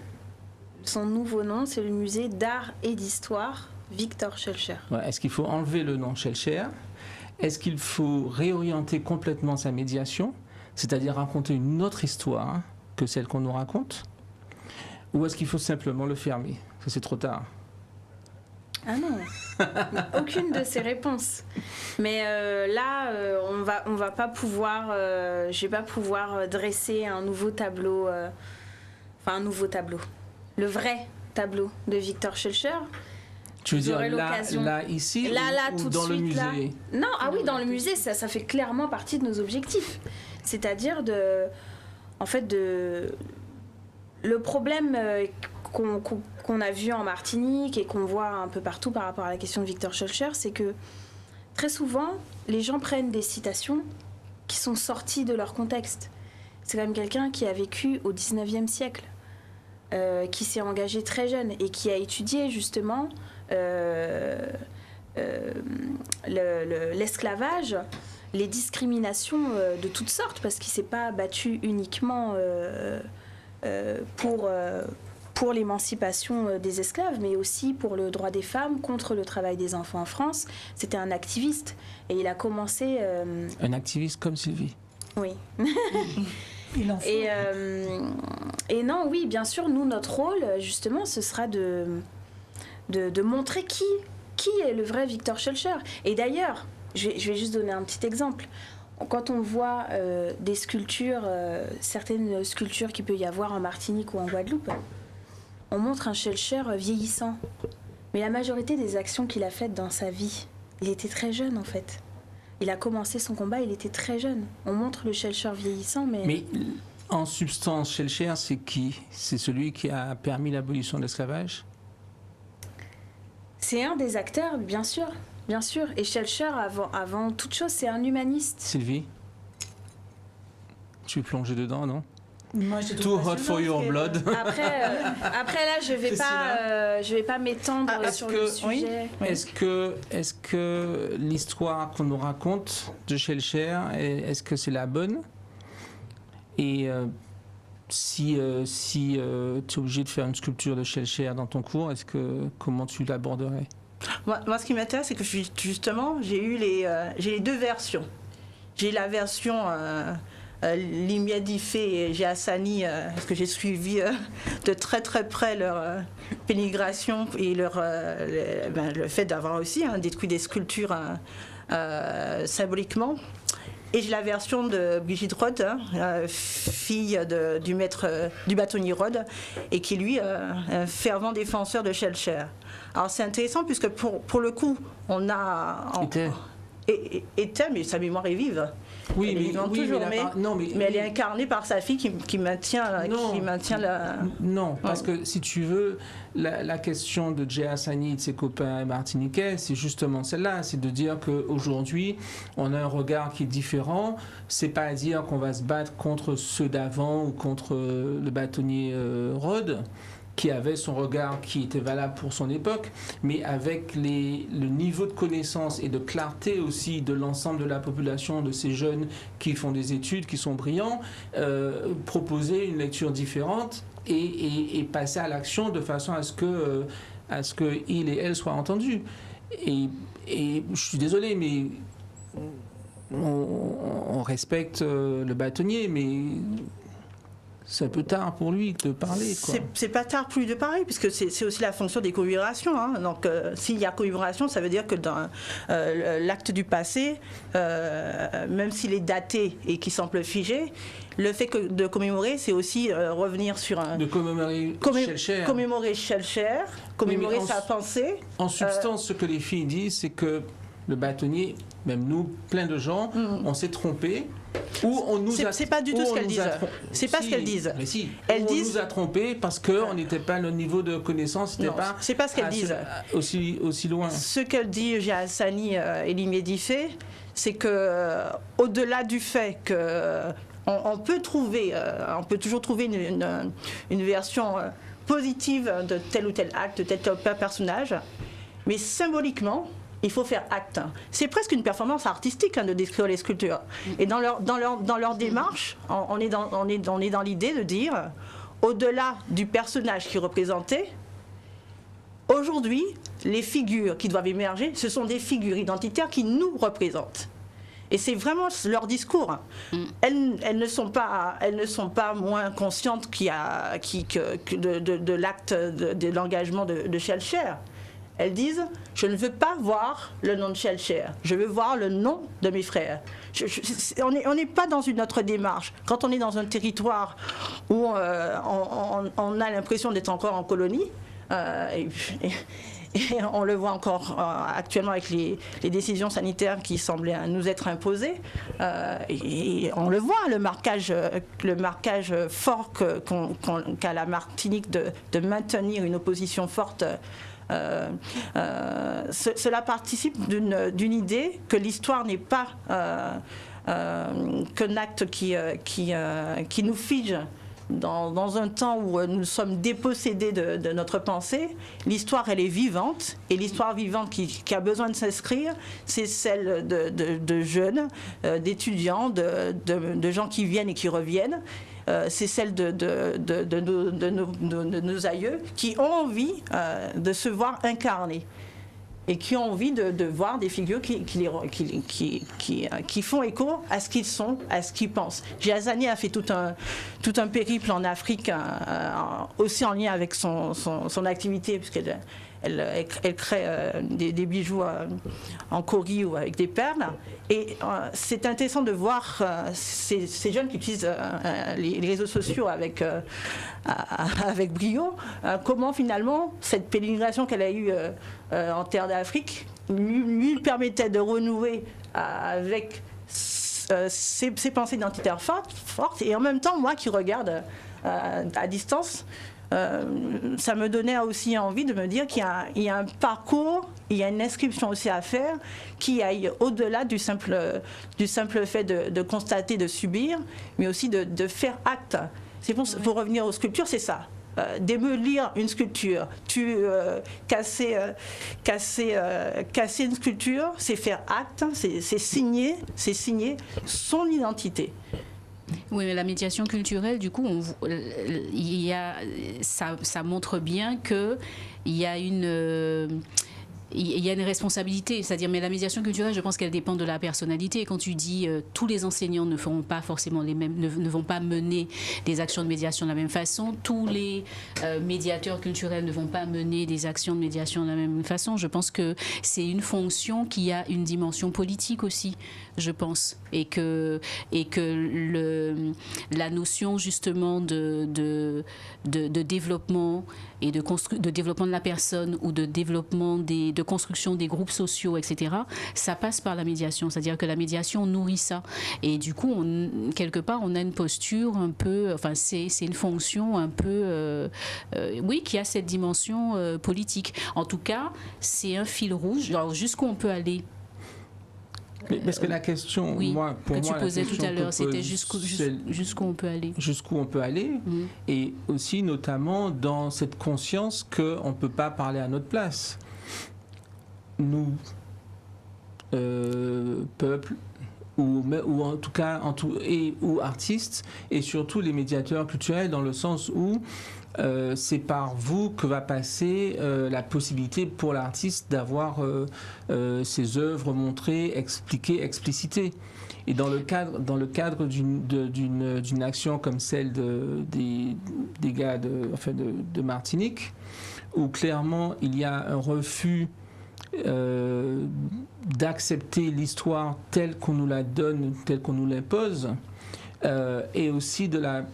son nouveau nom, c'est le musée d'art et d'histoire Victor Schellcher. Ouais, est-ce qu'il faut enlever le nom Schellcher? Est-ce qu'il faut réorienter complètement sa médiation, c'est-à-dire raconter une autre histoire que celle qu'on nous raconte? Ou est-ce qu'il faut simplement le fermer? Ça c'est trop tard. Ah non, aucune de ces réponses. Mais là, on va pas pouvoir, je vais pas pouvoir dresser un nouveau tableau, un nouveau tableau, le vrai tableau de Victor Schellcher. Tu veux dire là ici, là, ou tout dans de le suite, musée? là. Non, ah oui, dans le musée, ça fait clairement partie de nos objectifs. C'est-à-dire le problème qu'on a vu en Martinique et qu'on voit un peu partout par rapport à la question de Victor Schœlcher, c'est que très souvent, les gens prennent des citations qui sont sorties de leur contexte. C'est quand même quelqu'un qui a vécu au 19e siècle, qui s'est engagé très jeune et qui a étudié justement l'esclavage, les discriminations de toutes sortes, parce qu'il ne s'est pas battu uniquement pour l'émancipation des esclaves, mais aussi pour le droit des femmes, contre le travail des enfants en France. C'était un activiste et il a commencé... Un activiste comme Sylvie. Oui. Il en faut. Et non, oui, bien sûr, nous, notre rôle, justement, ce sera de montrer qui est le vrai Victor Schœlcher. Et d'ailleurs, je vais juste donner un petit exemple. Quand on voit des sculptures, certaines sculptures qu'il peut y avoir en Martinique ou en Guadeloupe, on montre un Schœlcher vieillissant. Mais la majorité des actions qu'il a faites dans sa vie, il était très jeune en fait. Il a commencé son combat, il était très jeune. On montre le Schœlcher vieillissant, mais en substance, Schœlcher, c'est qui? C'est celui qui a permis l'abolition de l'esclavage? C'est un des acteurs, bien sûr. Bien sûr. Et Schœlcher, avant toute chose, c'est un humaniste. Sylvie? Tu es plongée dedans, non? Moi, je Too hot for your blood. Après là, je vais pas m'étendre sur le sujet. Est-ce que l'histoire qu'on nous raconte de Schœlcher, est-ce que c'est la bonne? Et si tu es obligé de faire une sculpture de Schœlcher dans ton cours, comment tu l'aborderais? Moi, ce qui m'intéresse, c'est que justement, j'ai les deux versions. J'ai la version Limia Diffé et Géassani, parce que j'ai suivi de très très près leur pénégration et le fait d'avoir aussi détruit des sculptures symboliquement. Et j'ai la version de Brigitte Rode, fille du maître du bâtonnier Rode, et qui lui un fervent défenseur de Schœlcher. Alors c'est intéressant puisque pour le coup, on a... Était, mais sa mémoire est vive. Oui, elle est vivante toujours, mais elle est incarnée par sa fille qui maintient la... Non, parce que si tu veux, la question de Géassani et de ses copains martiniquais, c'est justement celle-là, c'est de dire qu'aujourd'hui, on a un regard qui est différent. C'est pas à dire qu'on va se battre contre ceux d'avant ou contre le bâtonnier Rode, qui avait son regard qui était valable pour son époque, mais avec le niveau de connaissance et de clarté aussi de l'ensemble de la population, de ces jeunes qui font des études, qui sont brillants, proposer une lecture différente et passer à l'action de façon à ce que il et elle soient entendus. Et je suis désolé, mais on respecte le bâtonnier, mais... c'est un peu tard pour lui de parler. C'est pas tard pour lui de parler, puisque c'est aussi la fonction des commémorations. Donc, s'il y a commémoration, ça veut dire que dans l'acte du passé, même s'il est daté et qu'il semble figé, le fait de commémorer, c'est aussi revenir sur un... De commémorer Schœlcher. Commémorer Schœlcher, commémorer sa pensée. En substance, ce que les filles disent, c'est que le bâtonnier, même nous, plein de gens, on s'est trompés. C'est pas du tout ce qu'elles disent. C'est pas ce qu'elles disent. Mais si. Elles disent. On disent. nous a trompés parce qu'on n'était pas, le niveau de connaissance n'était pas. C'est pas ce qu'elles disent. Aussi loin. Ce qu'elle dit, Géassani et Limia Diffé, c'est que au-delà du fait que on peut toujours trouver une version positive de tel ou tel acte, de tel ou tel personnage, mais symboliquement, il faut faire acte. C'est presque une performance artistique de décrire les sculptures. Et dans leur démarche, on est dans l'idée de dire, au-delà du personnage qui représentait, aujourd'hui, les figures qui doivent émerger, ce sont des figures identitaires qui nous représentent. Et c'est vraiment leur discours. Elles ne sont pas moins conscientes de l'acte de l'engagement de Schœlcher. Elles disent, je ne veux pas voir le nom de Schœlcher, je veux voir le nom de mes frères. On n'est pas dans une autre démarche. Quand on est dans un territoire où on a l'impression d'être encore en colonie, Et on le voit encore actuellement avec les décisions sanitaires qui semblaient nous être imposées. Et on le voit, le marquage fort qu'a la Martinique de maintenir une opposition forte. Cela participe d'une idée que l'histoire n'est pas qu'un acte qui nous fige dans un temps où nous sommes dépossédés de notre pensée. L'histoire, elle est vivante, et l'histoire vivante qui a besoin de s'inscrire, c'est celle de jeunes, d'étudiants, de gens qui viennent et qui reviennent. C'est celle de nos aïeux qui ont envie de se voir incarnés et qui ont envie de voir des figures qui font écho à ce qu'ils sont, à ce qu'ils pensent. Giazani a fait tout un périple en Afrique, aussi en lien avec son activité, puisqu'elle crée des bijoux en cori ou avec des perles. Et c'est intéressant de voir ces jeunes qui utilisent les réseaux sociaux avec brio, comment finalement cette pélégrination qu'elle a eue en terre d'Afrique lui permettait de renouer avec ses pensées identitaires fortes. Et en même temps, moi qui regarde à distance, ça me donnait aussi envie de me dire qu'il y a un parcours, il y a une inscription aussi à faire qui aille au-delà du simple fait de constater, de subir, mais aussi de faire acte. C'est pour revenir aux sculptures, c'est ça. Démolir une sculpture, casser une sculpture, c'est faire acte, c'est signer son identité. Oui, mais la médiation culturelle, du coup, ça montre bien qu'il y a une responsabilité, c'est-à-dire, mais la médiation culturelle, je pense qu'elle dépend de la personnalité. Et quand tu dis tous les enseignants ne feront pas forcément les mêmes, ne vont pas mener des actions de médiation de la même façon, tous les médiateurs culturels ne vont pas mener des actions de médiation de la même façon. Je pense que c'est une fonction qui a une dimension politique aussi, je pense, et que la notion justement de développement et de développement de la personne ou de développement de construction des groupes sociaux, etc., ça passe par la médiation. C'est-à-dire que la médiation nourrit ça. Et du coup, quelque part, on a une posture un peu... Enfin, c'est une fonction un peu... oui, qui a cette dimension politique. En tout cas, c'est un fil rouge. Alors, jusqu'où on peut aller? Parce que la question, oui, pour que moi, tu posais tout à l'heure, c'était jusqu'où on peut aller. Jusqu'où on peut aller, et aussi notamment dans cette conscience qu'on ne peut pas parler à notre place. Nous, peuple, ou en tout cas, ou artistes, et surtout les médiateurs culturels, dans le sens où c'est par vous que va passer la possibilité pour l'artiste d'avoir ses œuvres montrées, expliquées, explicitées. Et dans le cadre d'une action comme celle des gars de Martinique, où clairement il y a un refus d'accepter l'histoire telle qu'on nous la donne, telle qu'on nous l'impose, et aussi de la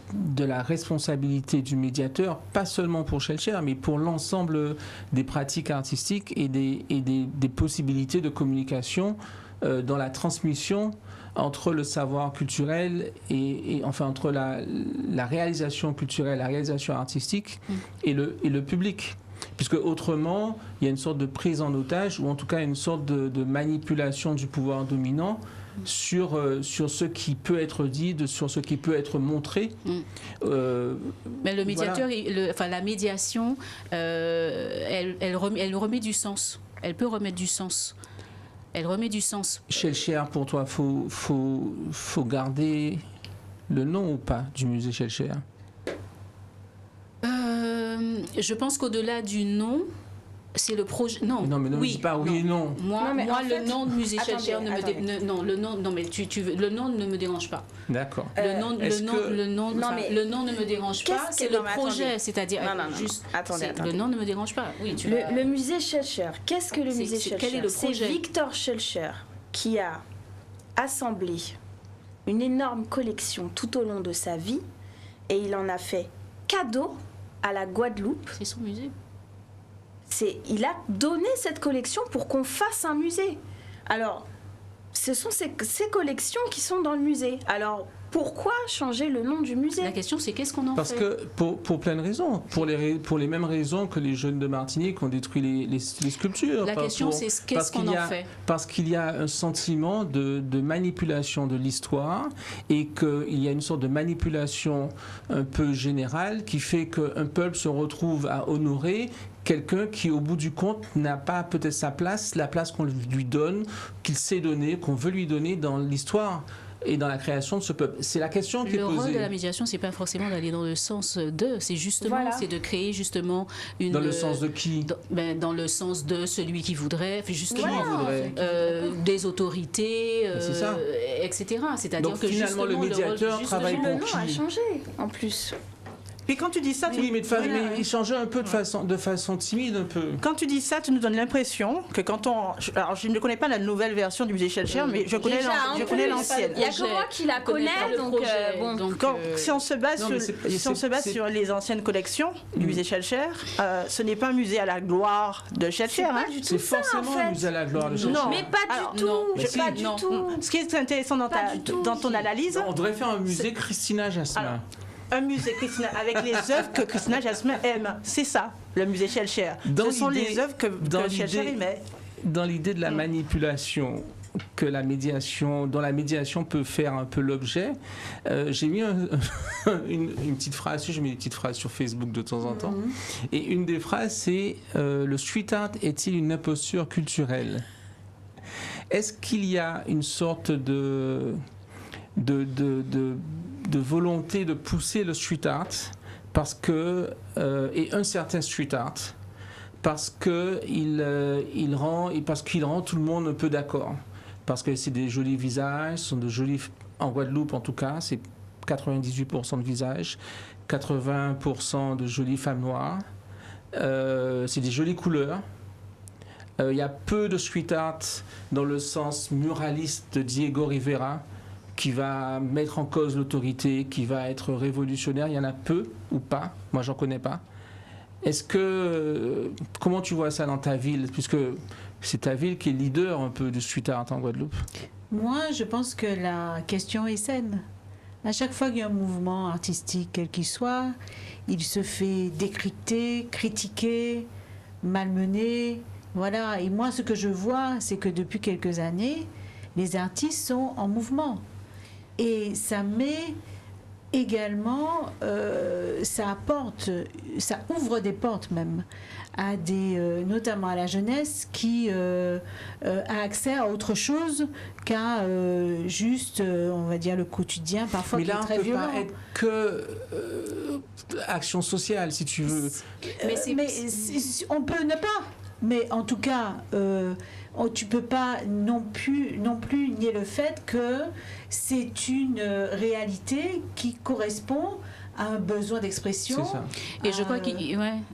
responsabilité du médiateur, pas seulement pour Schellcher, mais pour l'ensemble des pratiques artistiques et des possibilités de communication dans la transmission entre le savoir culturel et enfin entre la réalisation culturelle, la réalisation artistique et le public. Puisque autrement, il y a une sorte de prise en otage, ou en tout cas une sorte de manipulation du pouvoir dominant sur ce qui peut être dit, sur ce qui peut être montré. Mais le médiateur, voilà. La médiation, elle remet du sens. Elle peut remettre du sens. Elle remet du sens. Schellcher, pour toi, faut garder le nom ou pas du musée Schellcher? Je pense qu'au-delà du nom, c'est le projet. Non, mais ne me dis pas oui et non. Moi, le nom de musée Schellcher ne me dérange pas. D'accord. Le nom ne me dérange pas. C'est le projet, c'est-à-dire le nom ne me dérange pas. Oui, le musée Schellcher. Qu'est-ce que le musée Schellcher? Quel est le projet? C'est Victor Schellcher qui a assemblé une énorme collection tout au long de sa vie, et il en a fait cadeau à la Guadeloupe. C'est son musée. il a donné cette collection pour qu'on fasse un musée. Alors, ce sont ces collections qui sont dans le musée. Alors, pourquoi changer le nom du musée? La question, c'est qu'est-ce qu'on en Parce fait? que, pour plein de raisons, pour les mêmes raisons que les jeunes de Martinique ont détruit les sculptures. La question, c'est qu'est-ce qu'on en fait? Parce qu'il y a un sentiment de manipulation de l'histoire et qu'il y a une sorte de manipulation un peu générale qui fait qu'un peuple se retrouve à honorer quelqu'un qui, au bout du compte, n'a pas peut-être sa place, la place qu'on lui donne, qu'il sait donner, qu'on veut lui donner dans l'histoire et dans la création de ce peuple. C'est la question qui est posée. Le rôle de la médiation, c'est pas forcément d'aller dans le sens de, c'est justement, c'est de créer justement une... Dans le sens de qui? Dans le sens de celui qui voudrait, justement, voudrait des autorités, etc. C'est-à-dire donc, que finalement, le médiateur travaille pour qui? Le nom a changé, en plus. Puis quand tu dis ça, oui, mais il changeait un peu de façon timide, un peu. Quand tu dis ça, tu nous donnes l'impression que quand on... Alors, je ne connais pas la nouvelle version du musée Schellcher, mais je connais l'ancienne. Il n'y a que moi qui la connais, donc si on se base sur les anciennes collections du musée Schellcher, ce n'est pas un musée à la gloire de Schellcher. C'est forcément un musée à la gloire de Schellcher. Non, mais pas du tout. Pas du tout. Ce qui est intéressant dans ton analyse... On devrait faire un musée Christina Jasmin. Un musée avec les œuvres que Christina Jasmin aime. C'est ça, le musée Schellcher. Ce sont les œuvres que Schellcher aimait. Dans l'idée de la manipulation dont la médiation peut faire un peu l'objet, j'ai mis une petite phrase, je mets des petites phrases sur Facebook de temps en temps, et une des phrases c'est le street art est-il une imposture culturelle? Est-ce qu'il y a une sorte de volonté de pousser le street art parce que et un certain street art parce qu'il rend tout le monde un peu d'accord, parce que c'est des jolis visages, sont de jolis, en Guadeloupe en tout cas, c'est 98% de visages, 80% de jolies femmes noires, c'est des jolies couleurs. Il y a peu de street art dans le sens muraliste de Diego Rivera qui va mettre en cause l'autorité, qui va être révolutionnaire. Il y en a peu ou pas. Moi, j'en connais pas. Comment tu vois ça dans ta ville, puisque c'est ta ville qui est leader un peu du street art en Guadeloupe? Moi, je pense que la question est saine. À chaque fois qu'il y a un mouvement artistique, quel qu'il soit, il se fait décrypter, critiquer, malmener. Voilà. Et moi, ce que je vois, c'est que depuis quelques années, les artistes sont en mouvement. Et ça met également, ça ouvre des portes même, à notamment à la jeunesse qui a accès à autre chose qu'à juste, on va dire, le quotidien, parfois qui est très violent. Mais là, on ne peut pas être que action sociale, si tu veux. Mais on peut ne pas. Mais en tout cas, tu ne peux pas non plus nier le fait que c'est une réalité qui correspond à un besoin d'expression. C'est ça. Et je crois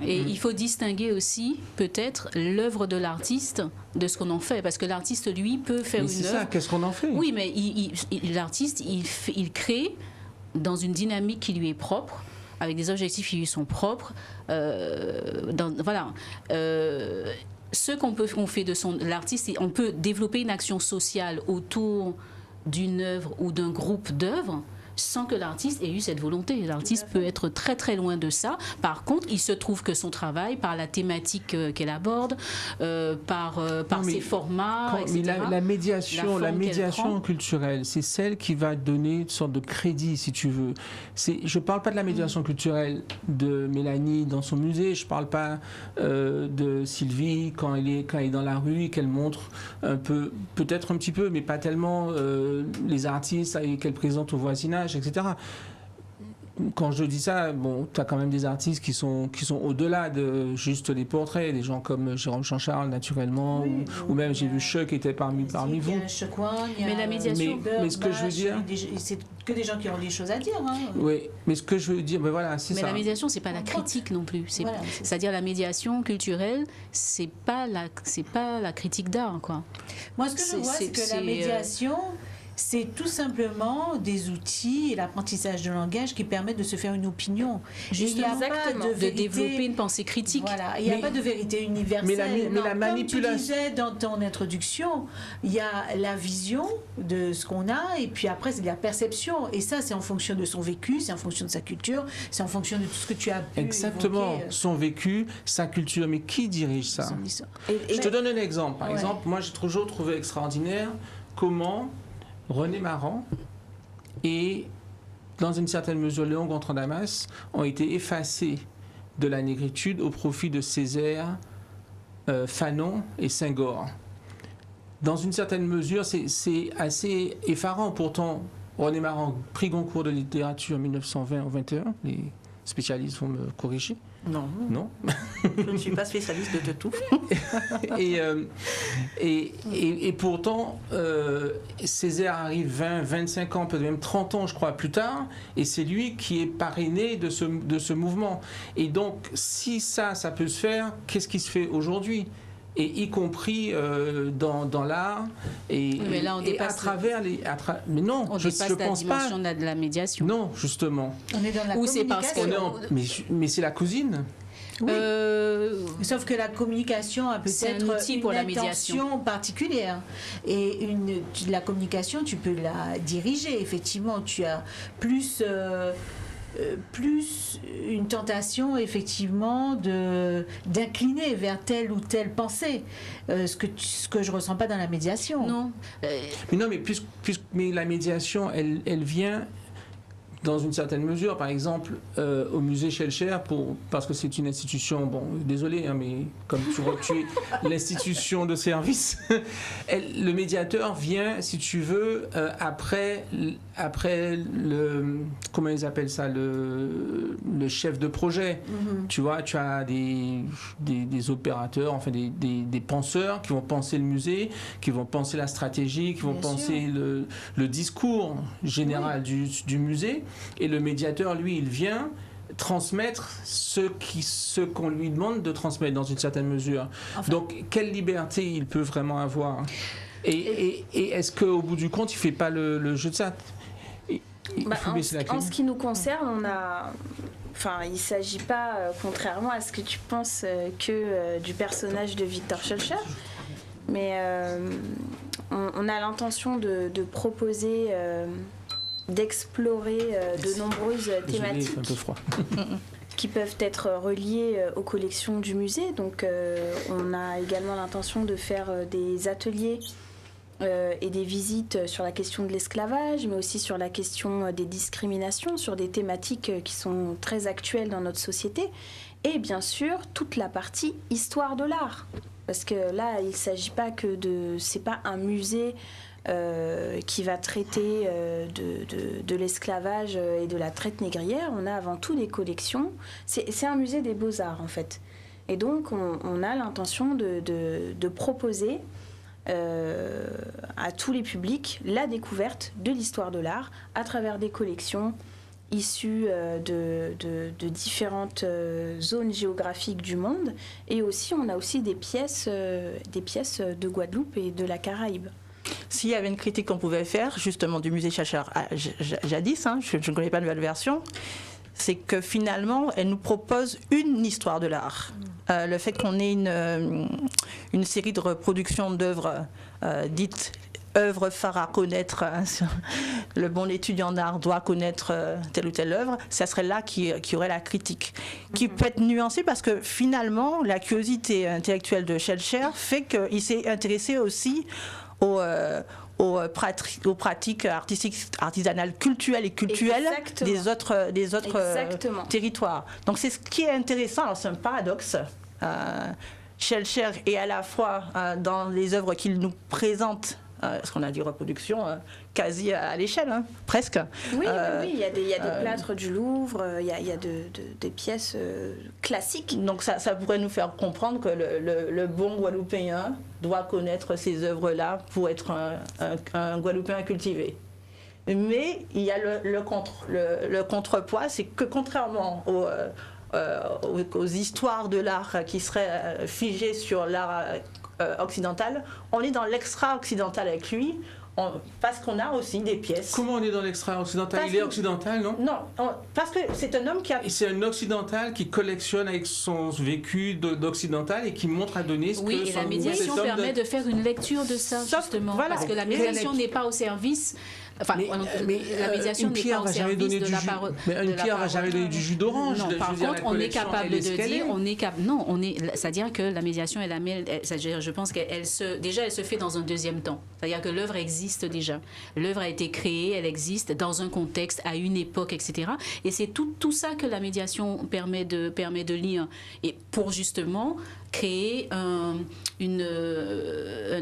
il faut distinguer aussi peut-être l'œuvre de l'artiste de ce qu'on en fait, parce que l'artiste lui peut faire une œuvre. C'est ça. Qu'est-ce qu'on en fait? Oui, mais l'artiste il crée dans une dynamique qui lui est propre, avec des objectifs qui lui sont propres. Ce qu'on fait de l'artiste, on peut développer une action sociale autour d'une œuvre ou d'un groupe d'œuvres sans que l'artiste ait eu cette volonté. L'artiste peut être très très loin de ça. Par contre, il se trouve que son travail, par la thématique qu'elle aborde, par ses formats, etc. Mais la médiation culturelle, c'est celle qui va donner une sorte de crédit, si tu veux. Je ne parle pas de la médiation culturelle de Mélanie dans son musée, je ne parle pas de Sylvie quand elle est dans la rue et qu'elle montre un peu, peut-être un petit peu, mais pas tellement, les artistes qu'elle présente au voisinage, etc. Quand je dis ça, bon, tu as quand même des artistes qui sont au-delà de juste les portraits, des gens comme Jérôme Chanchal, naturellement, ou même j'ai vu Chuck qui était parmi vous. Mais la médiation... Mais ce que je veux dire... C'est que des gens qui ont des choses à dire. Hein. Oui, mais ce que je veux dire, ben voilà, c'est ça. Mais la médiation, c'est pas la critique non plus. C'est-à-dire la médiation culturelle, c'est pas la critique d'art, quoi. Moi, ce que je vois, c'est que la médiation... c'est tout simplement des outils et l'apprentissage de langage qui permettent de se faire une opinion. Justement, il n'y a pas exactement. de de vérité, développer une pensée critique. Voilà, il n'y a pas de vérité universelle. mais la Comme manipulation- tu disais dans ton introduction, il y a la vision de ce qu'on a et puis après c'est la perception. Et ça, c'est en fonction de son vécu, c'est en fonction de sa culture, c'est en fonction de tout ce que tu as pu Exactement, évoquer, son vécu, sa culture, mais qui dirige ça? son histoire. Je te donne un exemple. Par Ouais. exemple, moi j'ai toujours trouvé extraordinaire comment René Maran et, dans une certaine mesure, Léon Gontran-Damas ont été effacés de la négritude au profit de Césaire, Fanon et Senghor. Dans une certaine mesure, c'est assez effarant. Pourtant, René Maran, prix Goncourt de littérature 1920 ou 21, les spécialistes vont me corriger. Non, Non. je ne suis pas spécialiste de tout. Et pourtant, Césaire arrive 20, 25 ans, peut-être même 30 ans, je crois, plus tard, et c'est lui qui est parrainé de ce mouvement. Et donc, si ça peut se faire, qu'est-ce qui se fait aujourd'hui? Et y compris dans l'art et, Mais là, on et à dépasse travers mais non, On je dépasse la pense pas. dimension de la médiation. Non, justement. On est dans la Ou c'est parce communication. Mais c'est la cousine. Oui. Euh, Sauf que la communication a C'est un peut-être outil une pour la intention particulière. Et la communication, tu peux la diriger. Effectivement, tu as plus une tentation, effectivement, d'incliner vers telle ou telle pensée. Ce que je ressens pas dans la médiation. non. Mais non, mais mais la médiation, elle vient dans une certaine mesure, par exemple, au musée Schellcher, parce que c'est une institution, bon, désolé, hein, mais comme tu es l'institution de service, le médiateur vient, si tu veux, après le, comment ils appellent ça, le chef de projet. Mhm. Tu vois, tu as des opérateurs, enfin des penseurs qui vont penser le musée, qui vont penser la stratégie, qui vont Bien penser le discours général du musée. Et le médiateur, lui, il vient transmettre ce qu'on lui demande de transmettre dans une certaine mesure. Enfin. Donc, quelle liberté il peut vraiment avoir? Et est-ce qu'au bout du compte, il ne fait pas le jeu de ça? Il faut baisser la clim. En ce qui nous concerne, il ne s'agit pas, contrairement à ce que tu penses, du personnage de Victor Schœlcher, mais on a l'intention de proposer, d'explorer de nombreuses Désolé, thématiques c'est un peu froid. qui peuvent être reliées aux collections du musée. Donc on a également l'intention de faire des ateliers et des visites sur la question de l'esclavage, mais aussi sur la question des discriminations, sur des thématiques qui sont très actuelles dans notre société. Et bien sûr, toute la partie histoire de l'art. Parce que là, il ne s'agit pas que c'est pas un musée qui va traiter de l'esclavage et de la traite négrière. On a avant tout des collections. C'est un musée des beaux-arts, en fait. Et donc, on a l'intention de proposer à tous les publics la découverte de l'histoire de l'art à travers des collections issues de différentes zones géographiques du monde. Et aussi, on a aussi des pièces de Guadeloupe et de la Caraïbe. S'il y avait une critique qu'on pouvait faire, justement, du musée Schœlcher jadis, hein, je ne connais pas la nouvelle version, c'est que finalement, elle nous propose une histoire de l'art. Le fait qu'on ait une série de reproductions d'œuvres dites œuvres phares à connaître, le bon étudiant d'art doit connaître telle ou telle œuvre, ça serait là qui aurait la critique, qui peut être nuancée parce que finalement, la curiosité intellectuelle de Schœlcher fait qu'il s'est intéressé aussi aux pratiques artistiques, artisanales, culturelles et cultuelles Exactement. des autres territoires. Donc c'est ce qui est intéressant. Alors c'est un paradoxe. Schœlcher est à la fois dans les œuvres qu'il nous présente, ce qu'on a dit reproduction, quasi à l'échelle, hein, presque. Oui, il y a des plâtres du Louvre, il y a des pièces classiques. Donc ça pourrait nous faire comprendre que le bon Guadeloupéen doit connaître ces œuvres-là pour être un Guadeloupéen cultivé. Mais il y a le contrepoids, c'est que contrairement aux histoires de l'art qui seraient figées sur l'art occidental, on est dans l'extra-occidental avec lui. parce qu'on a aussi des pièces. Comment on est dans l'extra-occidental? Parce Il est que- occidental, non? Non, parce que c'est un homme qui a... Et c'est un occidental qui collectionne avec son vécu d'occidental et qui montre à Denise que Oui, et la médiation permet de faire une lecture de ça, Sauf- justement. voilà. Parce que la médiation n'est pas au service. Enfin, la médiation n'est pas au service de la parole. Mais une pierre va jamais donner du jus d'orange. Non, par contre, on est capable de dire, c'est-à-dire que la médiation, je pense qu'elle se fait dans un deuxième temps. C'est-à-dire que l'œuvre existe déjà. L'œuvre a été créée, elle existe dans un contexte, à une époque, etc. Et c'est tout ça que la médiation permet de lire. Et pour justement créer un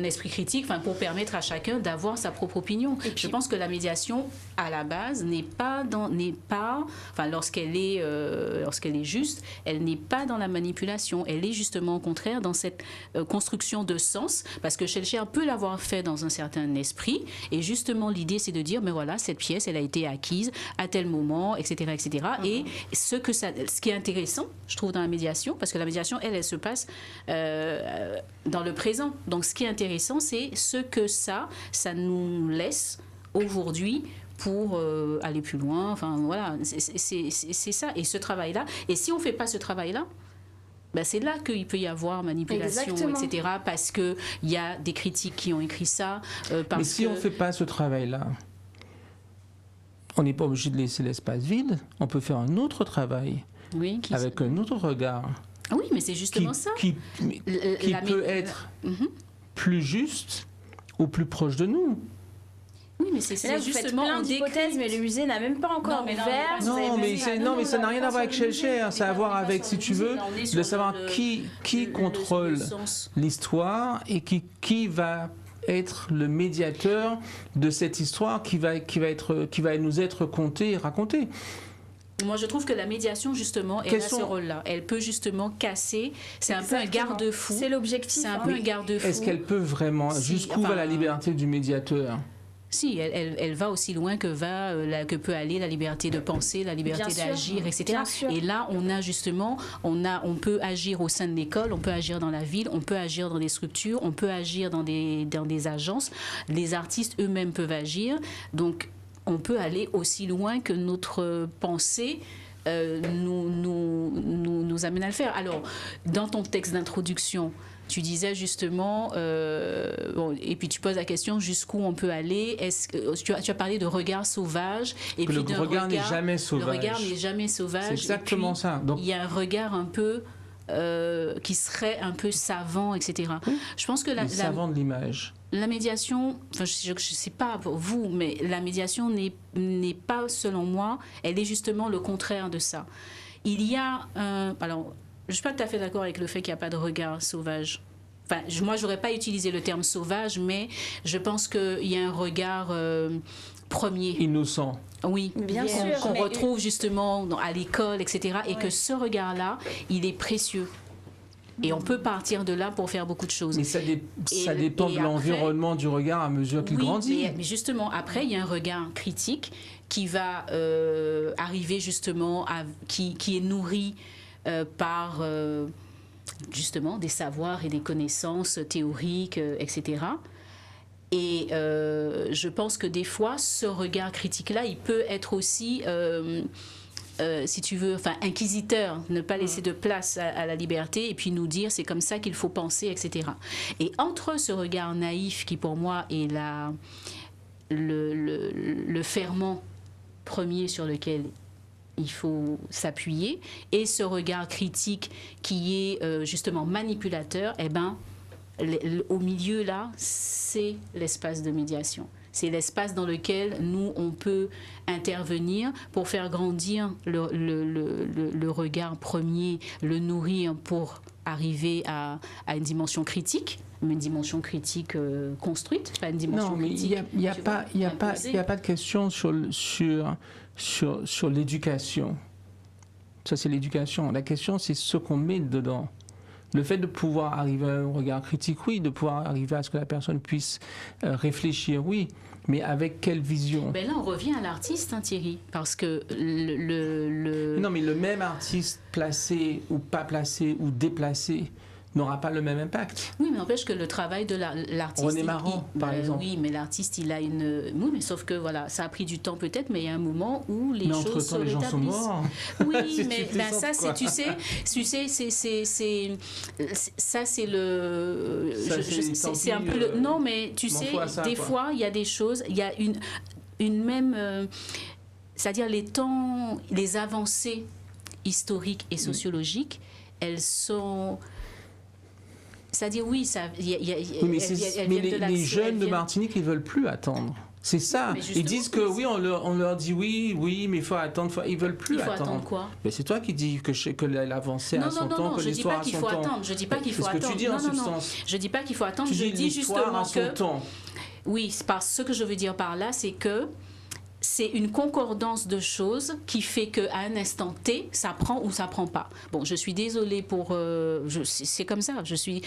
esprit critique, enfin, pour permettre à chacun d'avoir sa propre opinion. Et puis, je pense que la médiation, à la base, lorsqu'elle est juste, elle n'est pas dans la manipulation. Elle est justement au contraire dans cette construction de sens, parce que Schellcher peut l'avoir fait dans un certain esprit. Et justement, l'idée, c'est de dire, mais voilà, cette pièce, elle a été acquise à tel moment, etc., etc. Et ce qui est intéressant, je trouve, dans la médiation, parce que la médiation, elle se passe dans le présent. Donc, ce qui est intéressant, c'est ce que ça nous laisse aujourd'hui pour aller plus loin. Enfin, voilà, c'est ça. Et ce travail-là, et si on ne fait pas ce travail-là, ben c'est là qu'il peut y avoir manipulation, etc. Parce qu'il y a des critiques qui ont écrit ça. Mais si on ne fait pas ce travail-là, on n'est pas obligé de laisser l'espace vide. On peut faire un autre travail avec un autre regard. Oui, mais c'est justement ça. Qui peut être plus juste ou plus proche de nous. Oui, mais c'est là, vous justement faites plein d'hypothèses, mais le musée n'a même pas encore ouvert. Non, mais ça n'a rien à voir avec Schellcher. Ça a à voir avec, si tu veux, de savoir qui contrôle l'histoire et qui va être le médiateur de cette histoire qui va nous être contée et racontée. Moi, je trouve que la médiation, justement, elle a ce rôle-là. Elle peut justement casser. C'est un peu un garde-fou. C'est l'objectif. C'est un peu un garde-fou. Est-ce qu'elle peut vraiment... Jusqu'où va la liberté du médiateur ? Si, elle va aussi loin que peut aller la liberté de penser, la liberté d'agir, etc. Et là, on a justement, on peut agir au sein de l'école, on peut agir dans la ville, on peut agir dans des structures, on peut agir dans des agences. Les artistes eux-mêmes peuvent agir. Donc, on peut aller aussi loin que notre pensée nous amène à le faire. Alors, dans ton texte d'introduction, tu disais justement, et puis tu poses la question jusqu'où on peut aller. Tu as parlé de regard sauvage. Et puis le regard n'est jamais sauvage. Le regard n'est jamais sauvage. C'est exactement ça. Donc, il y a un regard un peu qui serait un peu savant, etc. Oui. Je pense que savant de l'image. La médiation, enfin, je ne sais pas pour vous, mais la médiation n'est pas, selon moi, elle est justement le contraire de ça. Il y a alors, je ne suis pas tout à fait d'accord avec le fait qu'il n'y a pas de regard sauvage. Enfin, moi, je n'aurais pas utilisé le terme sauvage, mais je pense qu'il y a un regard premier. Innocent. Oui, bien sûr. Qu'on retrouve justement à l'école, etc. Et que ce regard-là, il est précieux. Et on peut partir de là pour faire beaucoup de choses. Mais ça dépend de l'environnement du regard à mesure qu'il grandit. Mais justement, après, il y a un regard critique qui va arriver justement, qui est nourri par justement des savoirs et des connaissances théoriques, etc. Et je pense que des fois, ce regard critique-là, il peut être aussi... si tu veux, enfin, inquisiteur, ne pas laisser de place à la liberté et puis nous dire c'est comme ça qu'il faut penser, etc. Et entre ce regard naïf qui pour moi est le ferment premier sur lequel il faut s'appuyer et ce regard critique qui est justement manipulateur, eh ben, au milieu là, c'est l'espace de médiation. C'est l'espace dans lequel nous, on peut intervenir pour faire grandir le regard premier, le nourrir pour arriver à une dimension critique, mais une dimension critique construite, pas une dimension critique. Non, mais il n'y a pas de question sur l'éducation. Ça, c'est l'éducation. La question, c'est ce qu'on met dedans. Le fait de pouvoir arriver à un regard critique, oui, de pouvoir arriver à ce que la personne puisse réfléchir, oui, mais avec quelle vision ? Ben là, on revient à l'artiste, hein, Thierry, parce que Non, mais le même artiste placé ou pas placé ou déplacé n'aura pas le même impact. Oui, mais n'empêche que le travail de l'artiste... René Marant, par exemple. Oui, mais l'artiste, il a une... Oui, mais sauf que, voilà, ça a pris du temps peut-être, mais il y a un moment où les choses se rétablissent. Les gens sont morts. Oui, mais ça, c'est, tu sais, ça, c'est le... C'est un peu le... Non, mais tu sais, des fois, il y a des choses, il y a une même... c'est-à-dire les avancées historiques et sociologiques, elles sont... C'est-à-dire, oui, les jeunes de Martinique, ils ne veulent plus attendre. C'est ça. Ils disent que oui, on leur dit oui, mais il faut attendre. Ils ne veulent plus attendre. Il faut attendre quoi? Mais c'est toi qui dis que l'avancée a son temps, que l'histoire a son temps. Je ne dis pas qu'il faut attendre. C'est ce que tu dis en substance. Je ne dis pas qu'il faut attendre. Je dis justement que... Oui, parce que ce que je veux dire par là, c'est que c'est une concordance de choses qui fait qu'à un instant T, ça prend ou ça prend pas. Bon, je suis désolée pour... c'est comme ça, je suis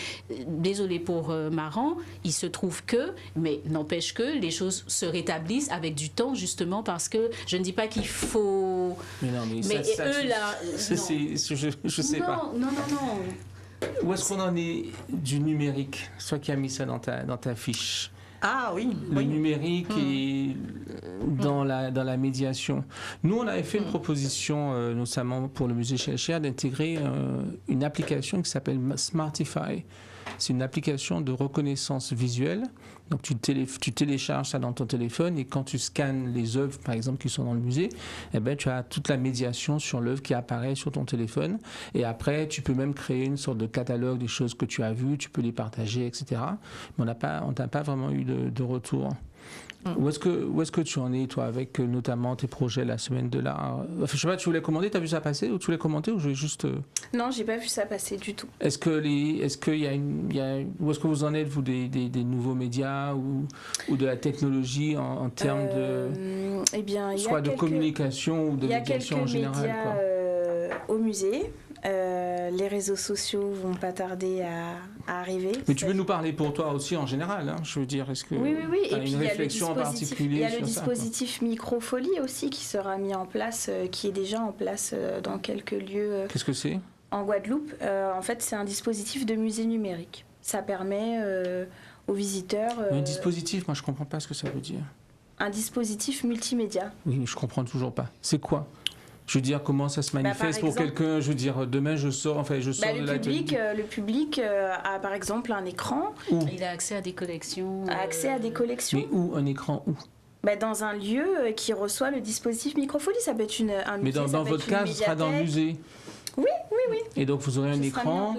désolée pour Marant. Il se trouve que, mais n'empêche que les choses se rétablissent avec du temps, justement, parce que je ne dis pas qu'il faut... Mais non, mais eux, là... Je sais pas. Non. Où est-ce qu'on en est du numérique? Toi qui as mis ça dans ta fiche. Ah oui. Le numérique et dans la médiation. Nous, on avait fait une proposition, notamment pour le musée Schellcher, d'intégrer une application qui s'appelle Smartify. C'est une application de reconnaissance visuelle. Donc tu télécharges ça dans ton téléphone et quand tu scannes les œuvres, par exemple, qui sont dans le musée, eh ben, tu as toute la médiation sur l'œuvre qui apparaît sur ton téléphone. Et après, tu peux même créer une sorte de catalogue des choses que tu as vues, tu peux les partager, etc. Mais on n'a pas vraiment eu de retour. Où est-ce que tu en es, toi, avec notamment tes projets, la semaine de l'art? Enfin, je sais pas, tu voulais commander, tu as vu ça passer ou tu voulais commenter ou je voulais juste... Non, j'ai pas vu ça passer du tout. Où est-ce que vous en êtes, vous, des nouveaux médias ou de la technologie en termes de... soit de communication ou de médiation en général? Il y a quelques médias au musée. Les réseaux sociaux vont pas tarder à arriver. Mais tu peux nous parler pour toi aussi en général, hein, je veux dire, est-ce que oui. tu as une réflexion en particulier? Il y a le dispositif Microfolie aussi qui sera mis en place, qui est déjà en place dans quelques lieux. Qu'est-ce que c'est? En Guadeloupe, en fait, c'est un dispositif de musée numérique. Ça permet aux visiteurs... Un dispositif, moi je comprends pas ce que ça veut dire. Un dispositif multimédia. Oui, mais je comprends toujours pas. C'est quoi? Je veux dire, comment ça se manifeste pour quelqu'un? Je veux dire, demain je sors de l'atelier. Le public a par exemple un écran. Il a accès à des collections. Mais où? Un écran où? Dans un lieu qui reçoit le dispositif Microfolie. Ça peut être un musée. Mais dans votre cas, ce sera dans le musée? Oui. Et donc vous aurez un écran?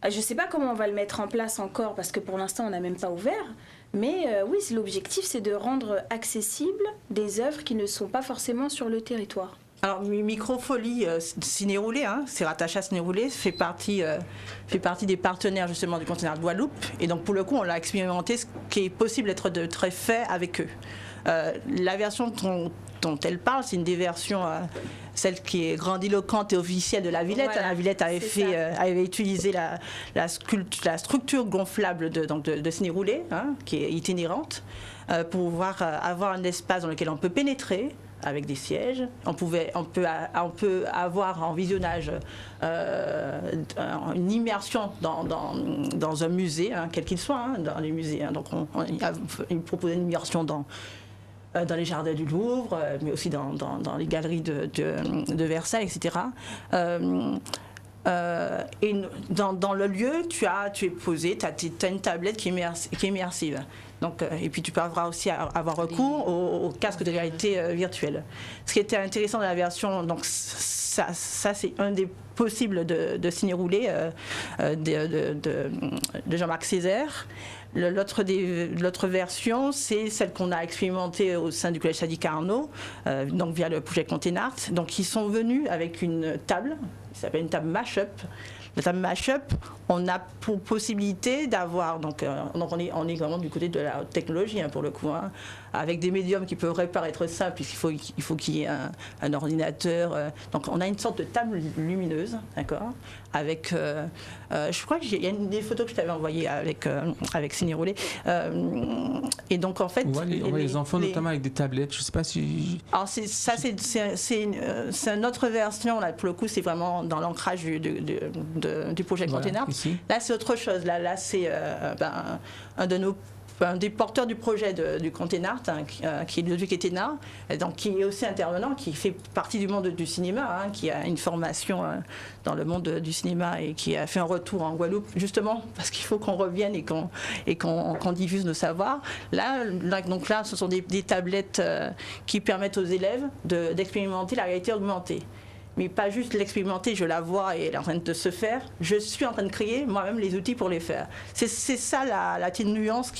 Je ne sais pas comment on va le mettre en place encore parce que pour l'instant on n'a même pas ouvert. Mais oui, l'objectif c'est de rendre accessibles des œuvres qui ne sont pas forcément sur le territoire. Alors, Microfolie Ciné Roulé, c'est rattaché à Ciné Roulé, fait partie des partenaires justement du conteneur de Guadeloupe. Et donc, pour le coup, on l'a expérimenté, ce qui est possible d'être fait avec eux. La version dont elle parle, c'est une des versions, celle qui est grandiloquente et officielle de la Villette. Voilà, la Villette avait utilisé la structure gonflable de Ciné Roulé, qui est itinérante, pour pouvoir avoir un espace dans lequel on peut pénétrer, avec des sièges. On peut avoir en visionnage une immersion dans un musée, quel qu'il soit, dans les musées. Donc il proposait une immersion dans les jardins du Louvre, mais aussi dans les galeries de Versailles, etc. Et dans le lieu, tu es posé, tu as une tablette qui est immersive. Donc, et puis tu peux aussi avoir recours au casque de réalité virtuelle. Ce qui était intéressant dans la version, donc ça c'est un des possibles de Ciné Roulé de Jean-Marc Césaire. L'autre version, c'est celle qu'on a expérimentée au sein du Collège Sadi Carnot, donc via le projet Contenart. Donc ils sont venus avec une table, qui s'appelle une table Mashup. La table Mashup, on a pour possibilité d'avoir, donc on est vraiment du côté de la technologie pour le coup, avec des médiums qui peuvent paraître simples puisqu'il faut qu'il y ait un ordinateur. Donc on a une sorte de table lumineuse, d'accord, avec, je crois qu'il y a des photos que je t'avais envoyées avec Ciné Roulé. Et donc en fait, on voit les enfants notamment avec des tablettes. Je sais pas si. Alors c'est une autre version là, pour le coup, c'est vraiment dans l'ancrage du projet Voilà, Container. ici. Là, c'est autre chose. Là c'est un des porteurs du projet du Container, qui est Ludwig Etena, donc qui est aussi intervenant, qui fait partie du monde du cinéma, qui a une formation dans le monde du cinéma et qui a fait un retour en Guadeloupe, justement parce qu'il faut qu'on revienne et qu'on diffuse nos savoirs. Donc là, ce sont des tablettes qui permettent aux élèves d'expérimenter la réalité augmentée. Mais pas juste l'expérimenter, je la vois et elle est en train de se faire. Je suis en train de créer moi-même les outils pour les faire. C'est ça la petite nuance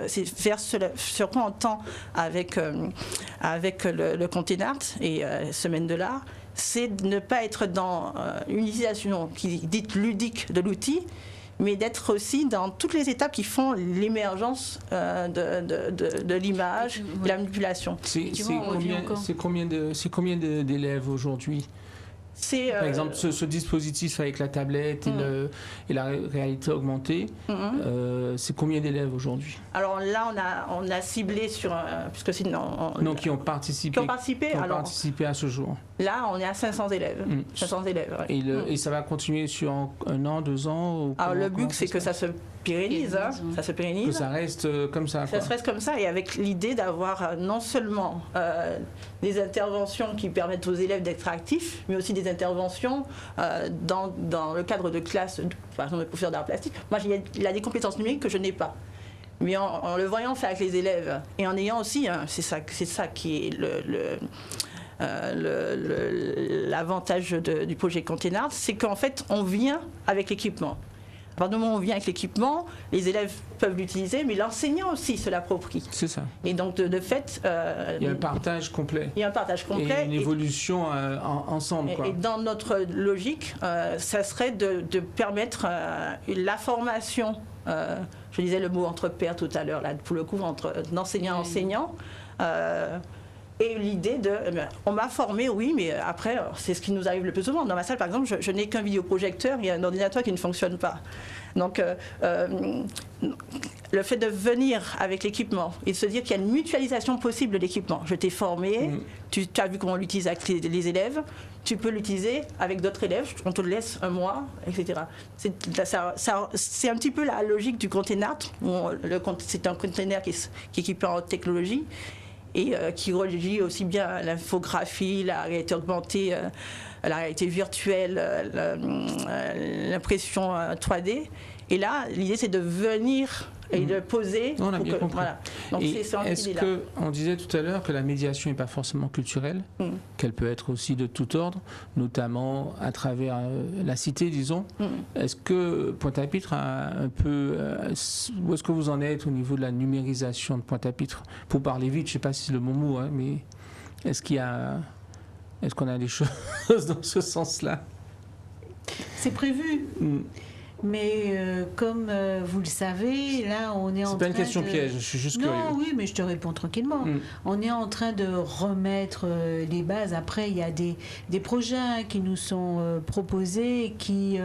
c'est vers sur quoi on tend avec le Container et Semaine de l'art, c'est de ne pas être dans une utilisation qui est dite ludique de l'outil, mais d'être aussi dans toutes les étapes qui font l'émergence de l'image, de la manipulation. C'est combien d'élèves aujourd'hui? Par exemple, ce dispositif avec la tablette et la réalité augmentée, c'est combien d'élèves aujourd'hui? Alors là, on a ciblé sur... puisque sinon... Non, qui ont participé à ce jour. Là, on est à 500 élèves. 500 élèves, ouais. Et ça va continuer sur 1 an, 2 ans? Alors le but, c'est que ça se pérennise. Ça se pérennise. Que ça reste comme ça. Ça reste comme ça, et avec l'idée d'avoir non seulement des interventions qui permettent aux élèves d'être actifs, mais aussi des interventions dans le cadre de classes, par exemple, de professeurs d'art plastique. Moi, il a des compétences numériques que je n'ai pas. Mais en le voyant faire avec les élèves, et en ayant aussi, c'est ça qui est l'avantage du projet Container, c'est qu'en fait, on vient avec l'équipement. À partir du moment où on vient avec l'équipement, les élèves peuvent l'utiliser, mais l'enseignant aussi se l'approprie. C'est ça. Et donc, de fait... il y a un partage complet. Il y a un partage complet. Et une évolution ensemble. Et dans notre logique, ça serait de permettre la formation, je disais le mot entre pairs tout à l'heure, là, pour le coup, entre enseignant et enseignant. Et l'idée on m'a formé, oui, mais après, c'est ce qui nous arrive le plus souvent. Dans ma salle, par exemple, je n'ai qu'un vidéoprojecteur et un ordinateur qui ne fonctionne pas. Donc, le fait de venir avec l'équipement et de se dire qu'il y a une mutualisation possible de l'équipement. Je t'ai formé, tu as vu comment on l'utilise avec les élèves, tu peux l'utiliser avec d'autres élèves, on te le laisse un mois, etc. C'est un petit peu la logique du Container. C'est un container qui est équipé en technologie, et qui relie aussi bien l'infographie, la réalité augmentée, la réalité virtuelle, l'impression 3D. Et là, l'idée, c'est de venir et de poser. On a bien compris. Voilà. Donc, est-ce qu'on disait tout à l'heure que la médiation n'est pas forcément culturelle, qu'elle peut être aussi de tout ordre, notamment à travers la cité, disons. Est-ce que Pointe-à-Pitre a un peu... où est-ce que vous en êtes au niveau de la numérisation de Pointe-à-Pitre? Pour parler vite, je ne sais pas si c'est le bon mot, mais est-ce qu'on a des choses dans ce sens-là? C'est prévu. Mais comme vous le savez, là, on est en train de... C'est pas une question piège, je suis juste curieux. Non, oui, mais je te réponds tranquillement. On est en train de remettre les bases. Après, il y a des projets qui nous sont proposés qui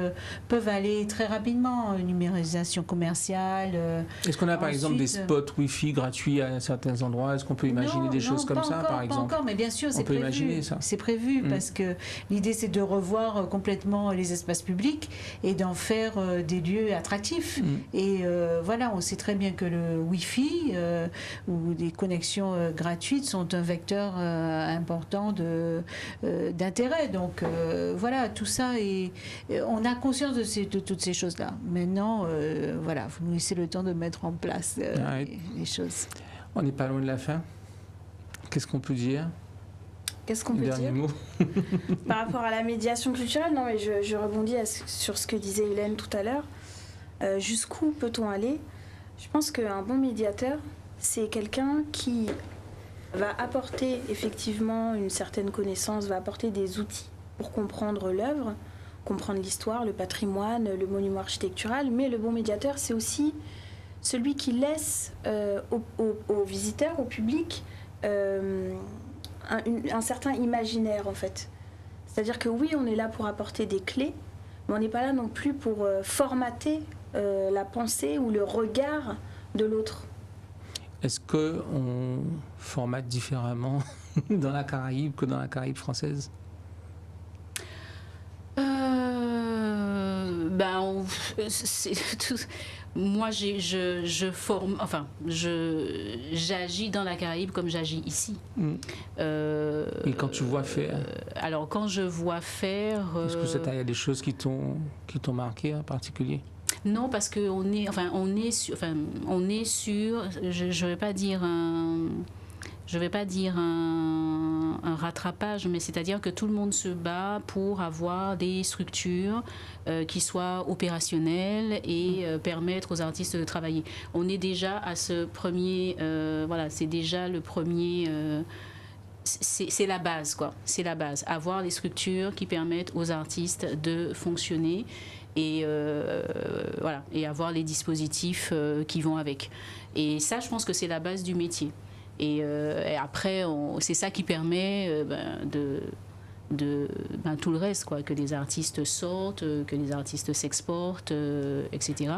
peuvent aller très rapidement. Numérisation commerciale. Est-ce qu'on a, par exemple, des spots Wi-Fi gratuits à certains endroits? Est-ce qu'on peut imaginer des choses comme ça, par exemple? Pas encore, mais bien sûr, c'est prévu. On peut imaginer ça. C'est prévu parce que l'idée, c'est de revoir complètement les espaces publics et d'en faire des lieux attractifs. Et voilà, on sait très bien que le Wi-Fi ou des connexions gratuites sont un vecteur important d'intérêt. Donc voilà, tout ça, et on a conscience de toutes ces choses-là. Maintenant, voilà, vous nous laissez le temps de mettre en place les choses. On n'est pas loin de la fin. Qu'est-ce qu'on peut dire? Qu'est-ce qu'on peut dire mot. Par rapport à la médiation culturelle? Non, mais je rebondis sur ce que disait Hélène tout à l'heure. Jusqu'où peut-on aller? Je pense qu'un bon médiateur, c'est quelqu'un qui va apporter effectivement une certaine connaissance, va apporter des outils pour comprendre l'œuvre, comprendre l'histoire, le patrimoine, le monument architectural. Mais le bon médiateur, c'est aussi celui qui laisse aux visiteurs, au public, un certain imaginaire, en fait. C'est-à-dire que oui, on est là pour apporter des clés, mais on n'est pas là non plus pour formater la pensée ou le regard de l'autre. Est-ce qu'on formate différemment dans la Caraïbe que dans la Caraïbe française? Moi, j'agis dans la Caraïbe comme j'agis ici. Et quand tu vois faire alors, quand je vois faire... est-ce que il y a des choses qui t'ont marqué en particulier? Non, parce qu'on est, sur, je vais pas dire un rattrapage, mais c'est-à-dire que tout le monde se bat pour avoir des structures qui soient opérationnelles et permettre aux artistes de travailler. On est déjà à ce premier, c'est déjà le premier... c'est la base, quoi. C'est la base. Avoir les structures qui permettent aux artistes de fonctionner et avoir les dispositifs qui vont avec. Et ça, je pense que c'est la base du métier. Et après, c'est ça qui permet tout le reste, quoi, que les artistes sortent, que les artistes s'exportent, etc.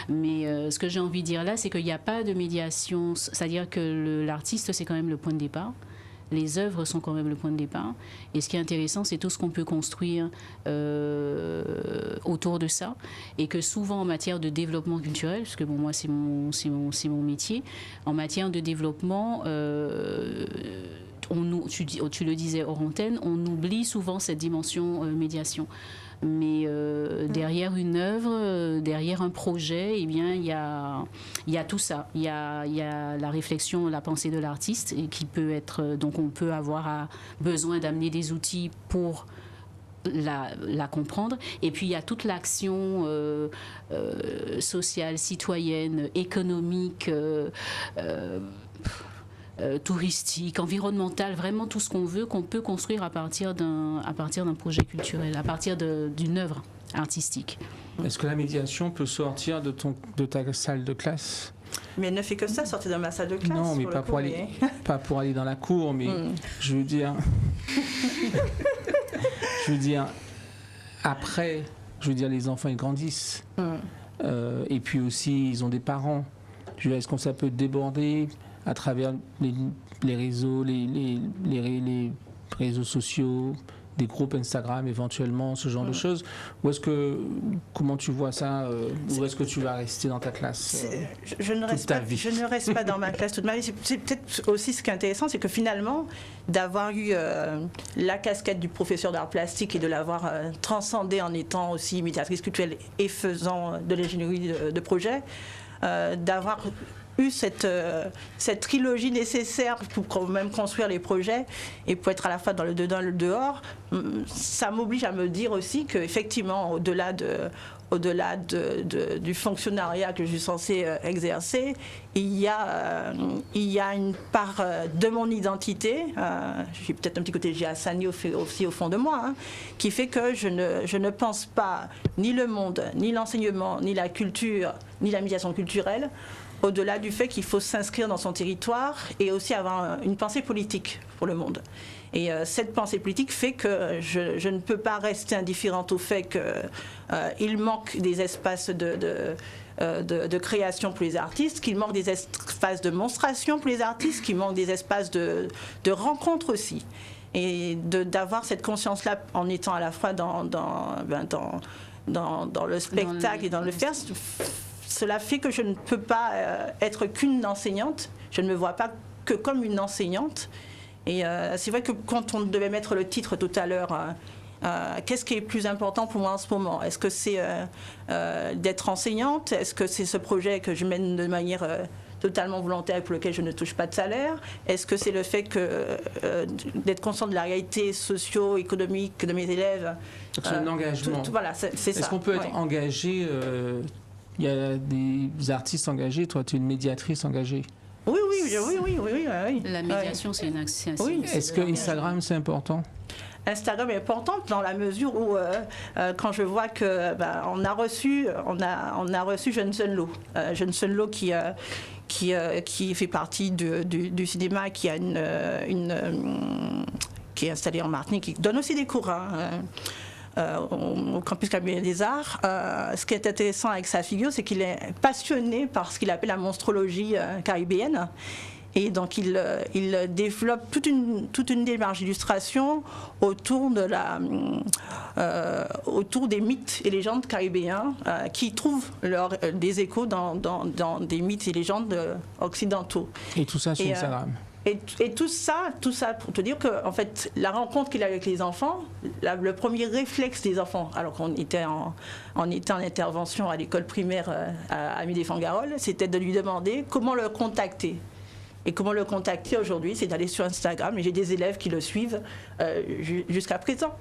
Mais ce que j'ai envie de dire là, c'est qu'il n'y a pas de médiation, c'est-à-dire que l'artiste, c'est quand même le point de départ. Les œuvres sont quand même le point de départ. Et ce qui est intéressant, c'est tout ce qu'on peut construire autour de ça. Et que souvent, en matière de développement culturel, parce que bon, moi, c'est mon métier, en matière de développement, tu le disais hors antenne, on oublie souvent cette dimension médiation. Mais derrière une œuvre, derrière un projet, eh bien, il y a tout ça. Il y a la réflexion, la pensée de l'artiste, et qui peut être... Donc, on peut avoir besoin d'amener des outils pour la comprendre. Et puis, il y a toute l'action sociale, citoyenne, économique... touristique, environnemental, vraiment tout ce qu'on veut, qu'on peut construire à partir d'un projet culturel, à partir d'une œuvre artistique. Est-ce que la médiation peut sortir de ta salle de classe? Mais elle ne fait que ça, sortir de ma salle de classe. Non, mais pas pour aller dans la cour, mais je veux dire... après, les enfants, ils grandissent. Et puis aussi, ils ont des parents. Est-ce que ça peut déborder à travers les réseaux, les réseaux sociaux, des groupes Instagram éventuellement, ce genre de choses? Comment tu vois ça? Ou est-ce que tu vas rester dans ta classe je ne reste pas dans ma classe toute ma vie. C'est peut-être aussi ce qui est intéressant, c'est que finalement, d'avoir eu la casquette du professeur d'art plastique et de l'avoir transcendée en étant aussi médiatrice culturelle et faisant de l'ingénierie de projet, d'avoir eu cette trilogie nécessaire pour même construire les projets et pour être à la fois dans le dedans et le dehors, ça m'oblige à me dire aussi qu'effectivement, au-delà du fonctionnariat que je suis censée exercer, il y a une part de mon identité, j'ai peut-être un petit côté Hassani aussi au fond de moi, qui fait que je ne pense pas ni le monde, ni l'enseignement, ni la culture, ni la médiation culturelle, au-delà du fait qu'il faut s'inscrire dans son territoire et aussi avoir une pensée politique pour le monde. Et cette pensée politique fait que je ne peux pas rester indifférente au fait qu'il manque des espaces de création pour les artistes, qu'il manque des espaces de monstration pour les artistes, qu'il manque des espaces de rencontre aussi. Et d'avoir cette conscience-là en étant à la fois dans le spectacle et dans le faire, cela fait que je ne peux pas être qu'une enseignante. Je ne me vois pas que comme une enseignante. Et c'est vrai que quand on devait mettre le titre tout à l'heure, qu'est-ce qui est plus important pour moi en ce moment? Est-ce que c'est d'être enseignante? Est-ce que c'est ce projet que je mène de manière totalement volontaire et pour lequel je ne touche pas de salaire? Est-ce que c'est le fait d'être conscient de la réalité socio-économique de mes élèves? C'est un engagement. Voilà, c'est ça. Est-ce qu'on peut être engagé? Il y a des artistes engagés, toi tu es une médiatrice engagée. Oui. La médiation, c'est une action. Oui. Est-ce que Instagram, c'est important? Instagram est importante dans la mesure où, quand je vois que on a reçu Jeune Sun Lo. Jeune Sun Lo qui fait partie du cinéma, qui est installé en Martinique, qui donne aussi des cours au campus Cabinet des Arts. Ce qui est intéressant avec sa figure, c'est qu'il est passionné par ce qu'il appelle la monstrologie caribéenne. Et donc, il développe toute une démarche d'illustration autour autour des mythes et légendes caribéens qui trouvent des échos dans des mythes et légendes occidentaux. Et tout ça sur Instagram. Et tout ça pour te dire que en fait, la rencontre qu'il a avec les enfants, le premier réflexe des enfants, alors qu'on était en intervention à l'école primaire à Amédée-Fangarol, c'était de lui demander comment le contacter. Et comment le contacter aujourd'hui, c'est d'aller sur Instagram. Et j'ai des élèves qui le suivent jusqu'à présent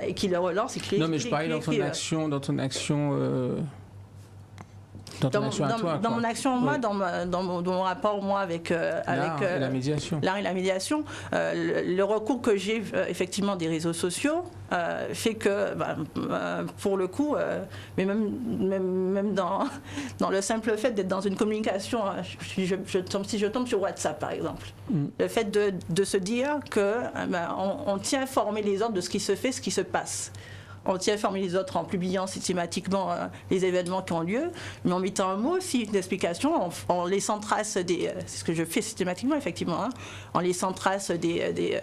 et qui le relancent. Non, mais je parlais dans ton action. Dans mon action, moi, dans mon rapport, moi, avec l'art et la médiation. Le recours que j'ai effectivement des réseaux sociaux fait que, pour le coup, mais même dans le simple fait d'être dans une communication, si je tombe sur WhatsApp, par exemple, le fait de se dire qu'on tient à informer les autres de ce qui se fait, ce qui se passe. On tient à informer les autres en publiant systématiquement les événements qui ont lieu, mais en mettant un mot aussi d'explication, en laissant trace c'est ce que je fais systématiquement, effectivement, en laissant trace des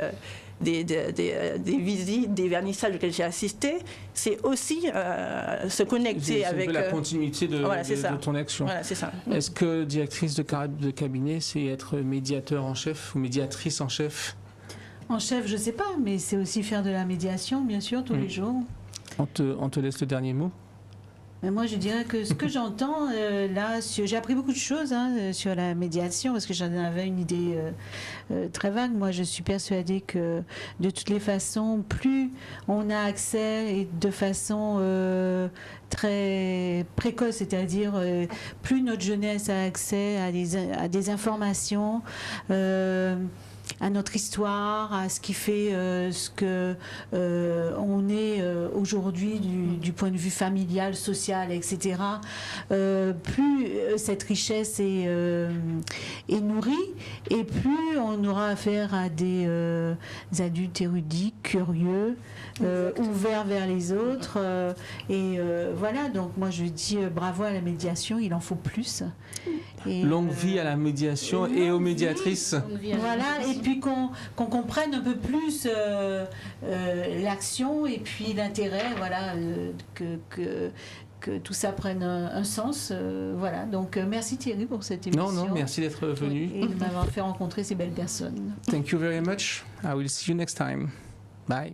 visites, des vernissages auxquels j'ai assisté, c'est aussi se connecter avec... la continuité de ton action. Voilà, c'est ça. Est-ce que directrice de cabinet, c'est être médiateur en chef ou médiatrice en chef? En chef, je ne sais pas, mais c'est aussi faire de la médiation, bien sûr, tous les jours. On te laisse le dernier mot. Mais moi, je dirais que ce que j'entends là, j'ai appris beaucoup de choses sur la médiation, parce que j'en avais une idée très vague. Moi, je suis persuadée que de toutes les façons, plus on a accès et de façon très précoce, c'est-à-dire plus notre jeunesse a accès à des informations, à notre histoire, à ce qui fait ce que on est aujourd'hui du point de vue familial, social, etc. Plus cette richesse est nourrie, et plus on aura affaire à des adultes érudits, curieux, ouverts vers les autres. Voilà, donc moi je dis bravo à la médiation, il en faut plus. Et longue vie à la médiation et aux médiatrices. Voilà, et puis qu'on comprenne un peu plus l'action et puis l'intérêt, voilà, que tout ça prenne un sens. Voilà, donc merci Thierry pour cette émission. Non, merci d'être venu. Et de m'avoir fait rencontrer ces belles personnes. Thank you very much. I will see you next time. Bye.